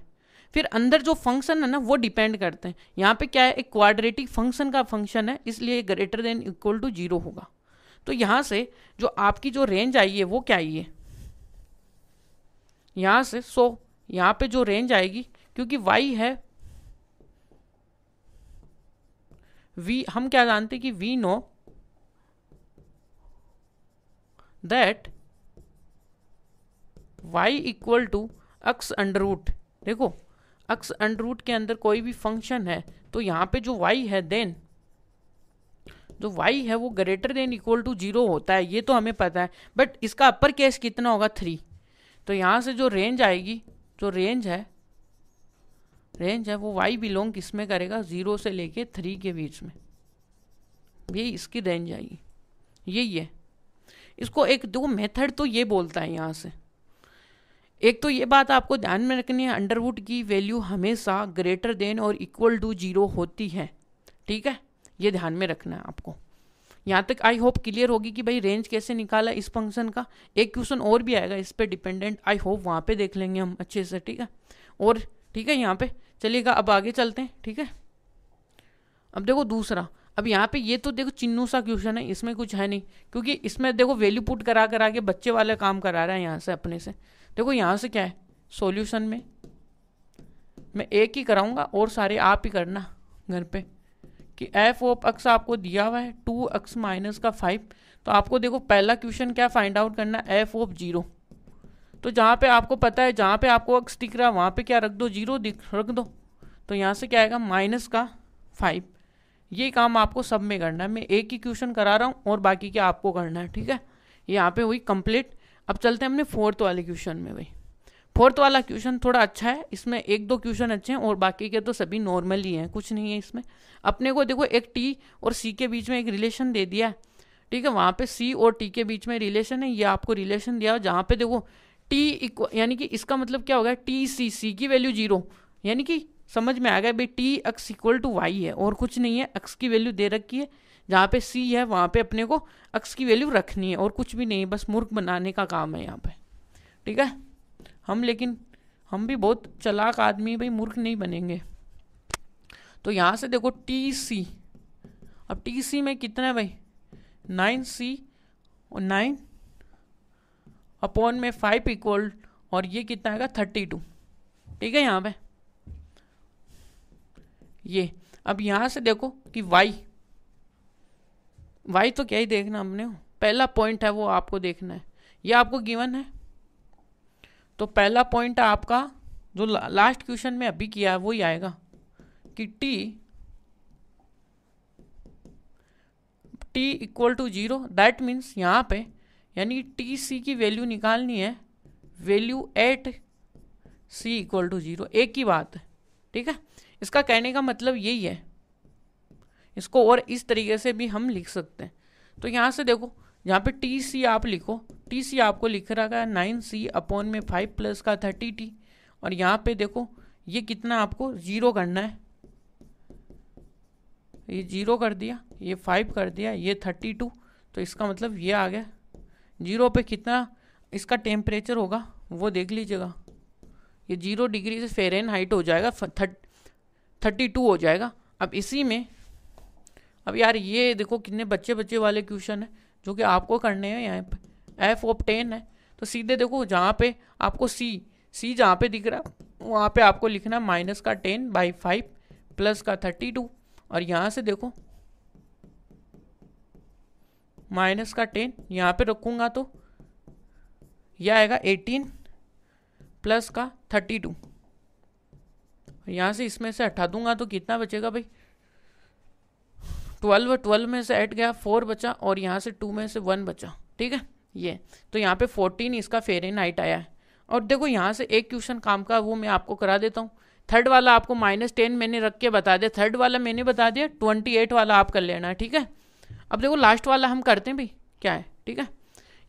फिर अंदर जो फंक्शन है ना वो डिपेंड करते हैं, यहाँ पे क्या है, एक क्वाड्रेटिक फंक्शन का फंक्शन है, इसलिए ग्रेटर देन इक्वल टू 0 होगा। तो यहाँ से जो आपकी जो रेंज आई है वो क्या आई है, यहाँ से यहाँ पे जो रेंज आएगी, क्योंकि y है v, हम क्या जानते हैं कि we know that y equal to x under root. देखो x अंडर रूट के अंदर कोई भी फंक्शन है तो यहाँ पे जो y है, देन जो y है वो ग्रेटर देन इक्वल टू 0 होता है, ये तो हमें पता है, बट इसका अपर केस कितना होगा, 3। तो यहाँ से जो रेंज आएगी, जो रेंज है वो y बिलोंग किसमें करेगा, 0 से लेके 3 के बीच में, यही इसकी रेंज आएगी, यही है। इसको एक दो मेथड तो ये बोलता है यहाँ से, एक तो ये बात आपको ध्यान में रखनी है, अंडर रूट की वैल्यू हमेशा ग्रेटर देन और इक्वल टू 0 होती है। ठीक है, ये ध्यान में रखना है आपको। यहाँ तक आई होप क्लियर होगी कि भाई रेंज कैसे निकाला इस फंक्शन का। एक क्वेश्चन और भी आएगा इस पे डिपेंडेंट, आई होप वहाँ पे देख लेंगे हम अच्छे से। ठीक है, और ठीक है यहाँ पे चलिएगा, अब आगे चलते हैं। ठीक है, अब देखो दूसरा, अब यहाँ पे ये तो देखो चिन्नू सा क्वेश्चन है, इसमें कुछ है नहीं, क्योंकि इसमें देखो वैल्यू पुट करा के बच्चे वाले काम करा रहा है यहाँ से अपने से। देखो यहाँ से क्या है, सॉल्यूशन में मैं एक ही कराऊंगा और सारे आप ही करना घर पे, कि एफ ऑफ एक्स आपको दिया हुआ है 2x माइनस का 5। तो आपको देखो पहला क्वेश्चन क्या फाइंड आउट करना है, एफ ऑफ 0। तो जहाँ पे आपको पता है, जहाँ पे आपको x दिख रहा है वहाँ पे क्या रख दो, 0 रख दो। तो यहाँ से क्या आएगा, माइनस का 5। ये काम आपको सब में करना है, मैं एक ही क्वेश्चन करा रहा हूँ और बाकी क्या आपको करना है। ठीक है, यहाँ पे हुई कंप्लीट। अब चलते हैं हमने फोर्थ वाले क्वेश्चन में। भाई फोर्थ वाला क्वेश्चन थोड़ा अच्छा है, इसमें एक दो क्वेश्चन अच्छे हैं और बाकी के तो सभी नॉर्मल ही हैं, कुछ नहीं है इसमें। अपने को देखो एक टी और सी के बीच में एक रिलेशन दे दिया है। ठीक है, वहाँ पे सी और टी के बीच में रिलेशन है, ये आपको रिलेशन दिया, जहाँ पे देखो टी इक्वल, यानी कि इसका मतलब क्या होगा, टी सी की वैल्यू 0, यानी कि समझ में आ गया भाई T X equal to Y है और कुछ नहीं है। एक्स की वैल्यू दे रखी है, जहाँ पे सी है वहाँ पे अपने को एक्स की वैल्यू रखनी है और कुछ भी नहीं है, बस मूर्ख बनाने का काम है यहाँ पे। ठीक है, लेकिन हम भी बहुत चालाक आदमी भाई, मूर्ख नहीं बनेंगे। तो यहाँ से देखो टी सी, अब टी सी में कितना है भाई, 9c और 9 अपॉन में 5 इक्वल, और ये कितना आएगा 32। ठीक है, यहाँ पे ये। अब यहाँ से देखो कि y तो क्या ही देखना हमने, पहला पॉइंट है वो आपको देखना है, ये आपको गिवन है। तो पहला पॉइंट है आपका जो लास्ट क्वेश्चन में अभी किया है वही आएगा कि t equal to 0। That means यहाँ पे यानी टी सी की वैल्यू निकालनी है, value at C equal to 0, एक ही बात है। ठीक है, इसका कहने का मतलब यही है, इसको और इस तरीके से भी हम लिख सकते हैं। तो यहाँ से देखो, यहाँ पे टी सी आप लिखो, टी सी आपको लिख रखा है 9c अपॉन में 5 प्लस का 30t, और यहाँ पे देखो ये कितना आपको जीरो करना है, ये जीरो कर दिया, ये 5 कर दिया, ये 32, तो इसका मतलब ये आ गया। जीरो पे कितना इसका टेम्परेचर होगा वो देख लीजिएगा, ये 0 डिग्री से फ़ारेनहाइट हो जाएगा, 32 हो जाएगा। अब इसी में अब यार ये देखो कितने बच्चे बच्चे वाले क्वेश्चन है जो कि आपको करने हैं। यहाँ पे एफ ऑफ 10 है, तो सीधे देखो जहाँ पे आपको सी जहाँ पे दिख रहा है वहाँ पे आपको लिखना माइनस का 10/5 प्लस का 32, और यहाँ से देखो माइनस का 10 यहाँ पे रखूँगा तो यह आएगा 18 प्लस का 32, यहाँ से इसमें से हटा दूंगा तो कितना बचेगा भाई, 12 में से 8 गया, 4 बचा, और यहाँ से 2 में से 1 बचा। ठीक है, ये तो यहाँ पे 14 इसका फ़ारेनहाइट आया है। और देखो यहाँ से एक क्वेश्चन काम का वो मैं आपको करा देता हूँ। थर्ड वाला आपको -10 मैंने रख के बता दिया, थर्ड वाला मैंने बता दिया, 28 वाला आप कर लेना है। ठीक है, अब देखो लास्ट वाला हम करते हैं भाई क्या है। ठीक है,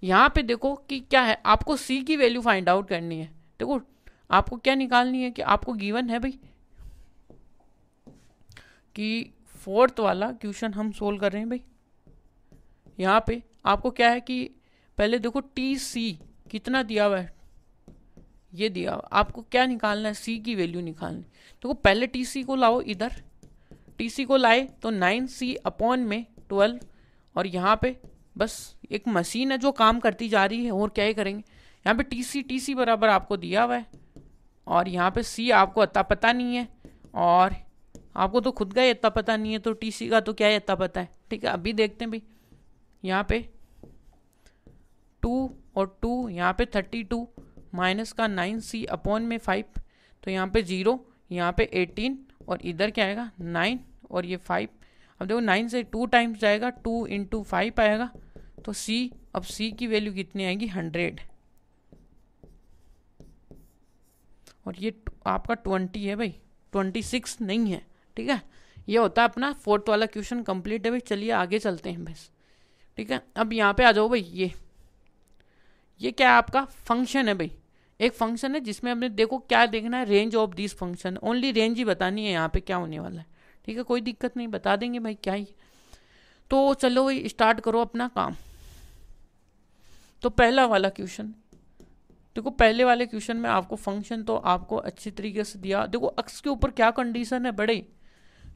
यहाँ पे देखो कि क्या है, आपको सी की वैल्यू फाइंड आउट करनी है। देखो आपको क्या निकालनी है कि आपको गिवन है भाई कि फोर्थ वाला क्वेश्चन हम सोल्व कर रहे हैं भाई। यहाँ पे आपको क्या है कि पहले देखो टी सी कितना दिया हुआ है, ये दिया हुआ, आपको क्या निकालना है, सी की वैल्यू निकालनी। देखो पहले टी सी को लाओ इधर, टी सी को लाए तो 9c अपॉन में 12, और यहाँ पे बस एक मशीन है जो काम करती जा रही है, और क्या ही करेंगे। यहाँ पे टी सी बराबर आपको दिया हुआ है, और यहाँ पे सी आपको अता पता नहीं है, और आपको तो खुद का ही इतना पता नहीं है, तो टी सी का तो क्या ही इतना पता है। ठीक है, अभी देखते हैं भाई, यहाँ पे 2 और 2, यहाँ पे 32 माइनस का 9c अपॉन में 5, तो यहाँ पे 0, यहाँ पे 18, और इधर क्या आएगा 9 और ये 5। अब देखो 9 से 2 टाइम्स जाएगा, 2 × 5 आएगा, तो सी, अब सी की वैल्यू कितनी आएगी 100, और ये आपका 20 है भाई, 26 नहीं है। ठीक है, ये होता है अपना फोर्थ वाला क्वेश्चन कंप्लीट है भाई। चलिए आगे चलते हैं बस। ठीक है, अब यहाँ पे आ जाओ भाई, ये क्या है, आपका फंक्शन है भाई, एक फंक्शन है जिसमें हमने देखो क्या देखना है, range of this function, only range ही बतानी है यहाँ पे क्या होने वाला है। ठीक है, कोई दिक्कत नहीं, बता देंगे भाई क्या ही। तो चलो भाई स्टार्ट करो अपना काम। तो पहला वाला क्वेश्चन देखो, पहले वाले क्वेश्चन में आपको फंक्शन तो आपको अच्छी तरीके से दिया। देखो अक्स के ऊपर क्या कंडीशन है बड़े,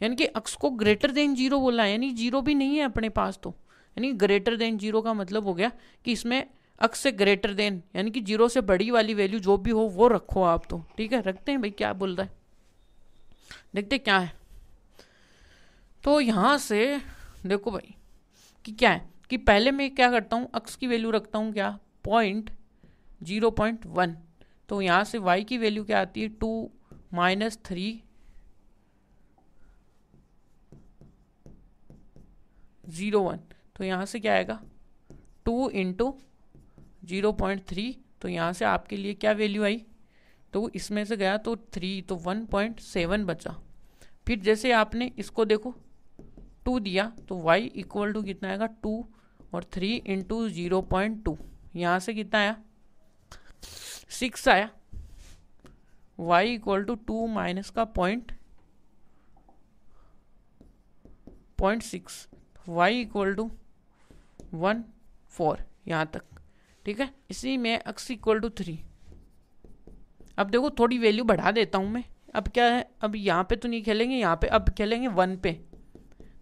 यानी कि अक्स को ग्रेटर देन 0 बोला है, यानी 0 भी नहीं है अपने पास, तो यानी ग्रेटर देन 0 का मतलब हो गया कि इसमें अक्स से ग्रेटर देन यानी कि 0 से बड़ी वाली वैल्यू जो भी हो वो रखो आप। तो ठीक है, रखते हैं भाई, क्या बोल रहा है देखते क्या है। तो यहाँ से देखो भाई कि क्या है कि पहले मैं क्या करता हूँ, अक्स की वैल्यू रखता हूँ क्या 0.1, तो यहाँ से y की वैल्यू क्या आती है 2 - 3 0 1, तो यहाँ से क्या आएगा 2 × 0.3, तो यहाँ से आपके लिए क्या वैल्यू आई, तो इसमें से गया तो 3, तो 1.7 बचा। फिर जैसे आपने इसको देखो 2 दिया तो y इक्वल टू कितना आएगा 2 और 3 × 0.2, यहाँ से कितना आया 6 आया। y इक्वल टू 2 माइनस का 0.6, y इक्वल टू 1.4 यहाँ तक। ठीक है, इसी में x इक्वल टू 3। अब देखो थोड़ी वैल्यू बढ़ा देता हूँ मैं, अब क्या है, अब यहाँ पे तो नहीं खेलेंगे, यहाँ पे अब खेलेंगे 1 पे।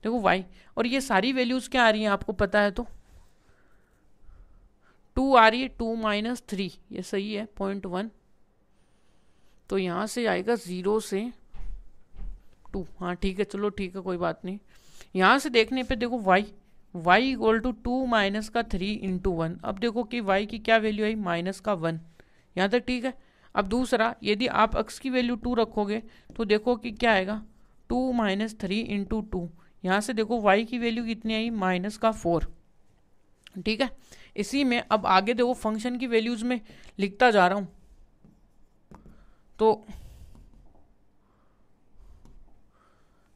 देखो y, और ये सारी वैल्यूज़ क्या आ रही हैं आपको पता है, तो 2 आ रही है, 2 - 3 ये सही है 0.1, तो यहाँ से आएगा 0 से 2। हाँ ठीक है, चलो ठीक है, कोई बात नहीं। यहाँ से देखने पे देखो y इक्वल टू 2 माइनस का 3 × 1। अब देखो कि y की क्या वैल्यू आई -1, यहाँ तक ठीक है। अब दूसरा, यदि आप x की वैल्यू 2 रखोगे तो देखो कि क्या आएगा 2 - 3 × 2, यहाँ से देखो y की वैल्यू कितनी आई -4। ठीक है, इसी में अब आगे देखो फंक्शन की वैल्यूज में लिखता जा रहा हूँ, तो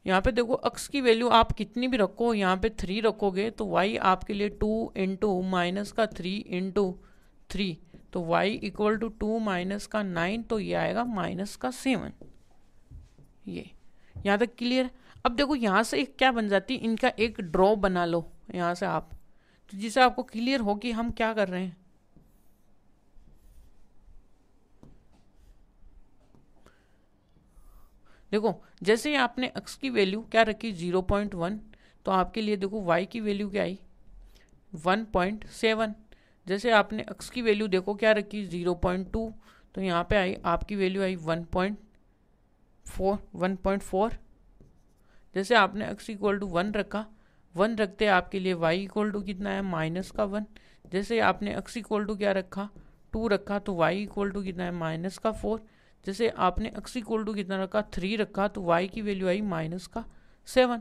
यहाँ पे देखो x की वैल्यू आप कितनी भी रखो, यहाँ पे 3 रखोगे तो y आपके लिए 2 इंटू माइनस का 3 इंटू 3, तो y इक्वल टू 2 माइनस का 9, तो ये आएगा माइनस का 7। ये यहाँ तक क्लियर। अब देखो यहाँ से एक क्या बन जाती है, इनका एक ड्रॉ बना लो यहाँ से आप, तो जिससे आपको क्लियर हो कि हम क्या कर रहे हैं। देखो जैसे ही आपने x की वैल्यू क्या रखी 0.1, तो आपके लिए देखो y की वैल्यू क्या आई 1.7। जैसे आपने x की वैल्यू देखो क्या रखी 0.2, तो यहाँ पे आई आपकी वैल्यू आई 1.4। जैसे आपने x इक्वल टू 1 रखा, 1 रखते आपके लिए y इक्वल टू कितना है माइनस का 1। जैसे आपने x इक्वल टू क्या रखा 2 रखा, तो y इक्वल टू कितना है माइनस का 4। जैसे आपने x इक्वल टू कितना रखा 3 रखा, तो y की वैल्यू आई माइनस का 7।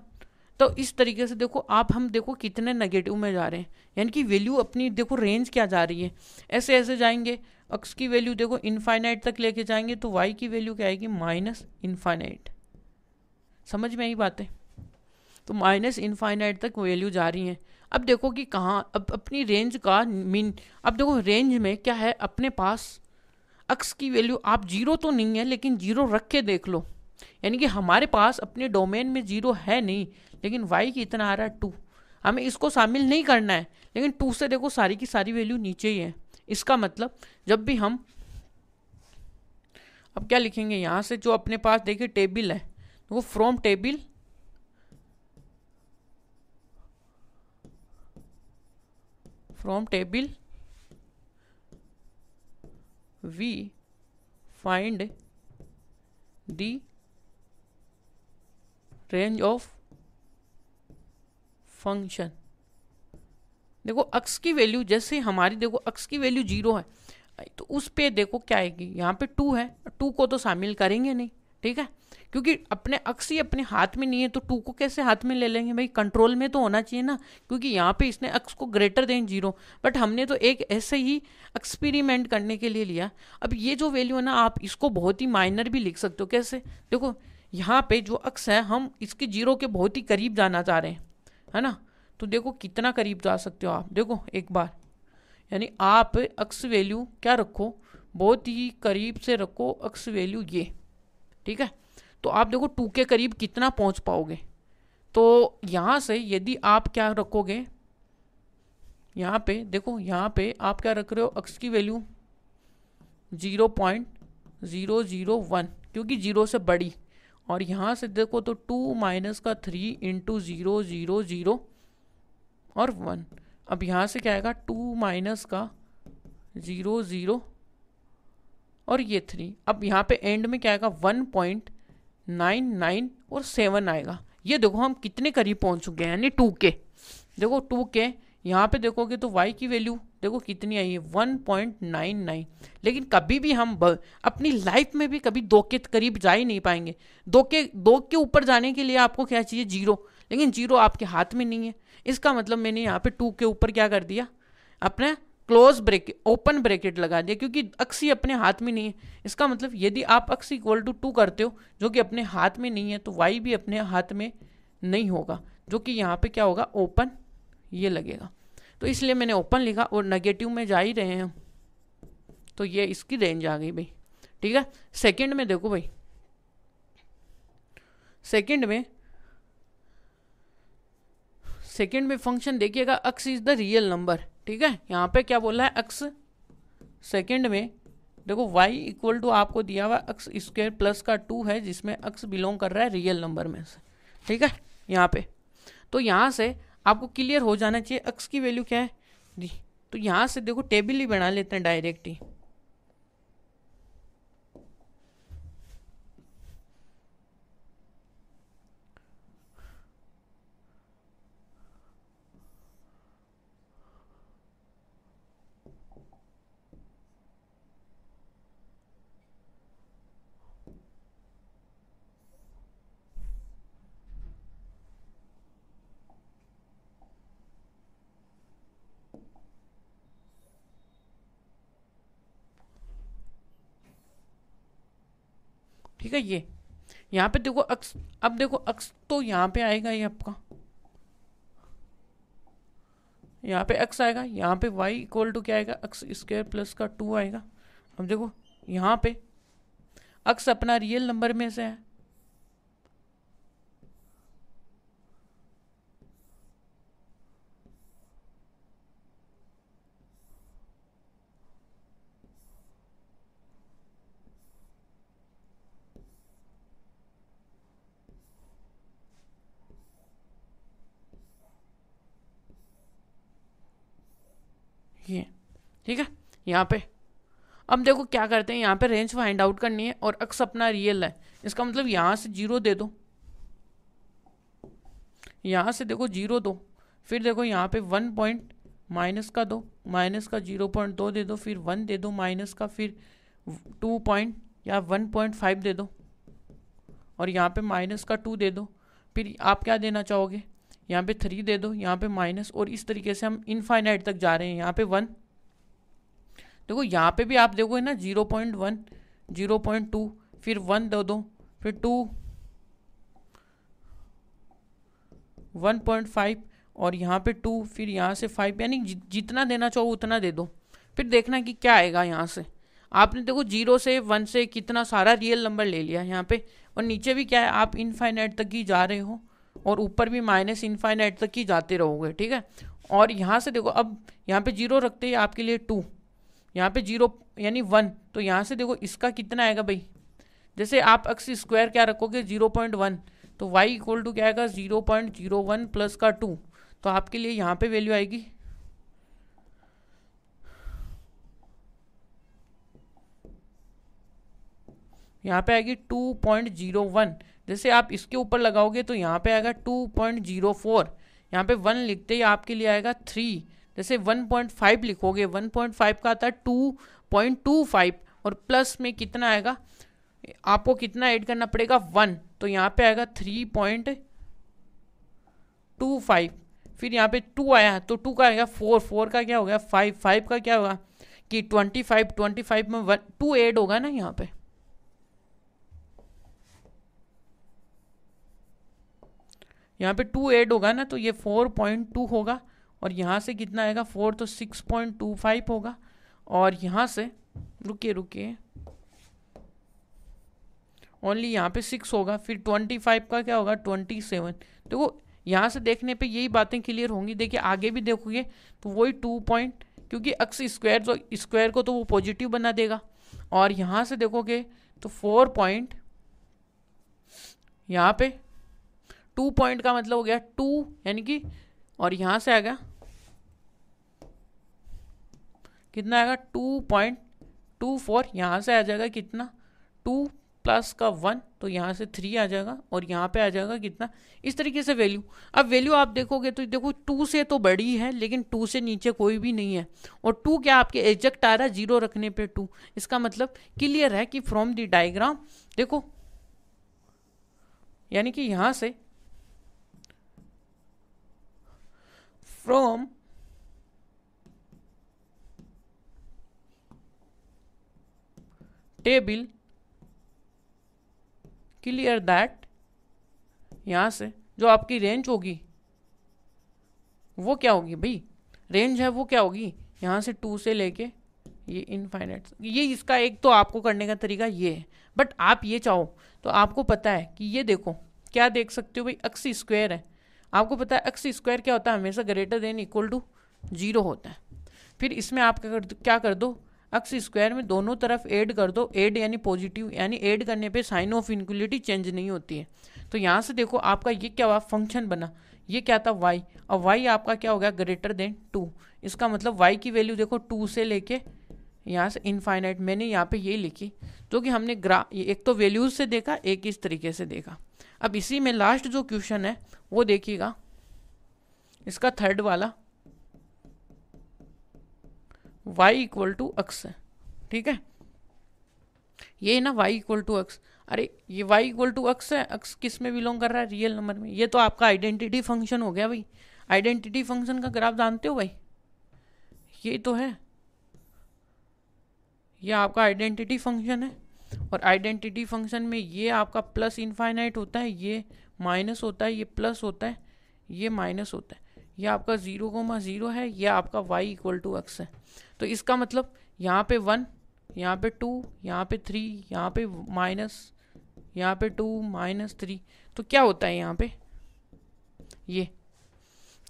तो इस तरीके से देखो आप, हम देखो कितने नेगेटिव में जा रहे हैं, यानी कि वैल्यू अपनी देखो रेंज क्या जा रही है, ऐसे ऐसे जाएंगे। x की वैल्यू देखो इनफाइनाइट तक लेके जाएंगे तो y की वैल्यू क्या आएगी माइनस इनफाइनाइट। समझ में आई बातें? तो माइनस इनफाइनाइट तक वैल्यू जा रही है। अब देखो कि कहाँ अब अपनी रेंज का मीन, अब देखो रेंज में क्या है अपने पास, x की वैल्यू आप 0 तो नहीं है लेकिन 0 रख के देख लो, यानी कि हमारे पास अपने डोमेन में 0 है नहीं, लेकिन y की इतना आ रहा है 2, हमें इसको शामिल नहीं करना है, लेकिन 2 से देखो सारी की सारी वैल्यू नीचे ही है। इसका मतलब जब भी हम अब क्या लिखेंगे, यहाँ से जो अपने पास देखिए टेबल है, वो from table we find the range of function. देखो x की वैल्यू जैसे हमारी देखो x की वैल्यू 0 है, तो उस पे देखो क्या आएगी, यहाँ पे 2 है, 2 को तो शामिल करेंगे नहीं, ठीक है, क्योंकि अपने x ही अपने हाथ में नहीं है, तो 2 को कैसे हाथ में ले लेंगे भाई, कंट्रोल में तो होना चाहिए ना, क्योंकि यहाँ पे इसने x को ग्रेटर देन 0, बट हमने तो एक ऐसे ही एक्सपेरिमेंट करने के लिए लिया। अब ये जो वैल्यू है ना, आप इसको बहुत ही माइनर भी लिख सकते हो। कैसे? देखो यहाँ पे जो x है हम इसके 0 के बहुत ही करीब जाना चाह रहे हैं, है ना, तो देखो कितना करीब जा सकते हो आप, देखो एक बार, यानी आप x वैल्यू क्या रखो, बहुत ही करीब से रखो x वैल्यू ये, ठीक है, तो आप देखो 2 के करीब कितना पहुंच पाओगे। तो यहाँ से यदि आप क्या रखोगे, यहाँ पे देखो, यहाँ पे आप क्या रख रहे हो, x की वैल्यू 0.001 क्योंकि 0 से बड़ी, और यहाँ से देखो तो 2 माइनस का 3 इंटू 0 0 0 और 1। अब यहाँ से क्या आएगा 2 माइनस का 0 0 और ये 3। अब यहाँ पे एंड में क्या आएगा 1.99 और 7 आएगा। ये देखो हम कितने करीब पहुँच चुके हैं, यानी 2 के। देखो 2 के यहाँ पे देखोगे तो y की वैल्यू देखो कितनी आई है 1.99। लेकिन कभी भी हम अपनी लाइफ में भी कभी 2 के करीब जा ही नहीं पाएंगे। 2 के ऊपर जाने के लिए आपको क्या चाहिए 0, लेकिन 0 आपके हाथ में नहीं है। इसका मतलब मैंने यहाँ पे 2 के ऊपर क्या कर दिया, अपने क्लोज ब्रैकेट ओपन ब्रैकेट लगा दिया, क्योंकि x ही अपने हाथ में नहीं है। इसका मतलब यदि आप x इक्वल टू 2 करते हो जो कि अपने हाथ में नहीं है, तो y भी अपने हाथ में नहीं होगा, जो कि यहाँ पे क्या होगा ओपन ये लगेगा। तो इसलिए मैंने ओपन लिखा, और नेगेटिव में जा ही रहे हैं, तो ये इसकी रेंज आ गई भाई, ठीक है। सेकंड में देखो भाई, सेकंड में फंक्शन देखिएगा x is the real number, ठीक है। यहाँ पे क्या बोला है x, सेकंड में देखो y इक्वल टू आपको दिया हुआ x स्क्वायर प्लस का 2 है, जिसमें x बिलोंग कर रहा है रियल नंबर में से, ठीक है यहाँ पे। तो यहाँ से आपको क्लियर हो जाना चाहिए x की वैल्यू क्या है जी। तो यहाँ से देखो टेबल ही बना लेते हैं डायरेक्ट ही। ठीक है, ये यहाँ पे देखो अक्स, अब देखो अक्स तो यहाँ पे आएगा ये आपका, यहाँ पे x आएगा, यहाँ पे y इक्वल टू क्या आएगा, x स्क्वायर प्लस का 2 आएगा। अब देखो यहाँ पे x अपना रियल नंबर में से है, ये ठीक है यहाँ पे। अब देखो क्या करते हैं, यहाँ पे रेंज फाइंड आउट करनी है और x अपना रियल है, इसका मतलब यहाँ से 0 दे दो, यहाँ से देखो 0 दो, फिर देखो यहाँ पे 1 पॉइंट माइनस का दो, माइनस का 0.2 दे दो, फिर 1 दे दो माइनस का, फिर 2 पॉइंट या 1.5 दे दो, और यहाँ पे माइनस का 2 दे दो, फिर आप क्या देना चाहोगे, यहाँ पे 3 दे दो, यहाँ पे माइनस, और इस तरीके से हम इनफाइनाइट तक जा रहे हैं। यहाँ पे 1 देखो, यहाँ पे भी आप देखोगे ना 0.1 0.2, फिर 1 दे दो, फिर 2 1.5, और यहाँ पे 2, फिर यहाँ से 5, यानी जितना देना चाहो उतना दे दो। फिर देखना कि क्या आएगा। यहाँ से आपने देखो 0 से 1 से कितना सारा रियल नंबर ले लिया यहाँ पे, और नीचे भी क्या है, आप इनफाइनाइट तक ही जा रहे हो, और ऊपर भी माइनस इनफाइनाइट तक ही जाते रहोगे, ठीक है। और यहाँ से देखो, अब यहाँ पे 0 रखते हैं आपके लिए 2, यहाँ पे 0 यानी 1, तो यहाँ से देखो इसका कितना आएगा भाई, जैसे आप x स्क्वायर क्या रखोगे 0.1, तो y इक्वल टू क्या आएगा 0.01 प्लस का 2, तो आपके लिए यहाँ पे वैल्यू आएगी यहाँ पे आएगी 2.01। जैसे आप इसके ऊपर लगाओगे तो यहाँ पे आएगा 2.04, यहाँ पे 1 लिखते ही आपके लिए आएगा 3। जैसे 1.5 लिखोगे, 1.5 का आता है 2.25, और प्लस में कितना आएगा, आपको कितना ऐड करना पड़ेगा 1, तो यहाँ पे आएगा 3.25, फिर यहाँ पे 2 आया तो 2 का आएगा 4, 4 का क्या हो गया 5, 5 का क्या होगा कि 25, 25 में 2 ऐड होगा ना, यहाँ पे यहाँ पे 2 ऐड होगा ना, तो ये 4.2 होगा, और यहाँ से कितना आएगा 4, तो 6.25 होगा, और यहाँ से रुकिए ओनली यहाँ पे 6 होगा, फिर 25 का क्या होगा 27। देखो यहाँ से देखने पे यही बातें क्लियर होंगी। देखिए आगे भी देखोगे तो वही 2 पॉइंट, क्योंकि x स्क्वायर, तो स्क्वायर को तो वो पॉजिटिव बना देगा, और यहाँ से देखोगे तो 4 पॉइंट, यहाँ पे 2 पॉइंट का मतलब हो गया 2, यानी कि, और यहाँ से आएगा कितना आएगा 2.24, यहाँ से आ जाएगा कितना 2 प्लस का 1, तो यहाँ से 3 आ जाएगा, और यहाँ पे आ जाएगा कितना, इस तरीके से वैल्यू। अब वैल्यू आप देखोगे तो देखो 2 से तो बड़ी है, लेकिन 2 से नीचे कोई भी नहीं है, और 2 क्या आपके एग्जैक्ट आ रहा है 0 रखने पे 2। इसका मतलब क्लियर है कि फ्रॉम द डायग्राम देखो, यानी कि यहाँ से फ्रॉम टेबल क्लियर दैट, यहाँ से जो आपकी रेंज होगी वो क्या होगी भाई, रेंज है वो क्या होगी, यहाँ से 2 से लेके ये इनफाइनाइट। ये इसका एक तो आपको करने का तरीका ये है, बट आप ये चाहो तो आपको पता है कि ये देखो क्या देख सकते हो भाई, x स्क्वायर है, आपको पता है x स्क्वायर क्या होता है, हमेशा ग्रेटर देन इक्वल टू 0 होता है। फिर इसमें आप क्या कर दो, x स्क्वायर में दोनों तरफ ऐड कर दो, ऐड यानी पॉजिटिव, यानी ऐड करने पे साइन ऑफ इनक्वलिटी चेंज नहीं होती है। तो यहाँ से देखो आपका ये क्या हुआ, फंक्शन बना, ये क्या था y, और y आपका क्या हो गया ग्रेटर देन 2। इसका मतलब y की वैल्यू देखो 2 से लेके यहाँ से इनफाइनाइट, मैंने यहाँ पे ये लिखी, जो कि हमने एक तो वैल्यूज से देखा, एक इस तरीके से देखा। अब इसी में लास्ट जो क्वेश्चन है वो देखिएगा, इसका थर्ड वाला, y इक्वल टू x है, ठीक है, ये ना y इक्वल टू x, अरे ये y इक्वल टू x है, x किस में बिलोंग कर रहा है, रियल नंबर में। ये तो आपका आइडेंटिटी फंक्शन हो गया भाई। आइडेंटिटी फंक्शन का ग्राफ जानते हो भाई, ये तो है, ये आपका आइडेंटिटी फंक्शन है। और आइडेंटिटी फंक्शन में ये आपका प्लस इनफाइनाइट होता है, ये माइनस होता है, ये प्लस होता है, ये माइनस होता है। ये आपका 0,0 है, ये आपका y इक्वल टू x है। तो इसका मतलब यहाँ पे 1, यहाँ पे 2, यहाँ पे 3, यहाँ पे माइनस, यहाँ पे 2 -3। तो क्या होता है यहाँ पे ये,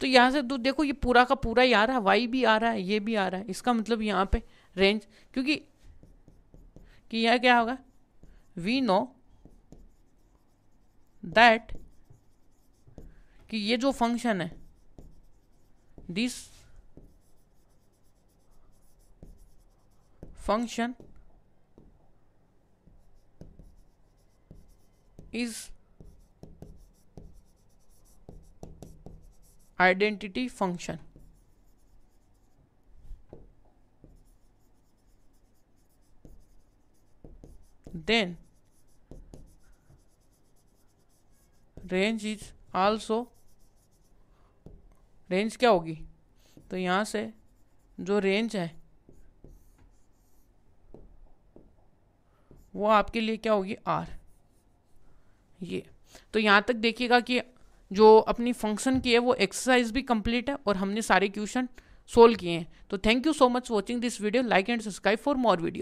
तो यहाँ से तो देखो ये पूरा का पूरा ही आ रहा है, y भी आ रहा है, ये भी आ रहा है। इसका मतलब यहाँ पे रेंज, क्योंकि कि यह क्या होगा, वी नो दैट कि ये जो फंक्शन है, this function is identity function. Then range is also, range क्या होगी, तो यहां से जो रेंज है वो आपके लिए क्या होगी, आर। ये तो यहां तक देखिएगा कि जो अपनी फंक्शन की है वो एक्सरसाइज भी कंप्लीट है और हमने सारे क्वेश्चन सोल्व किए हैं। तो thank you so much watching this video, like and subscribe for more video.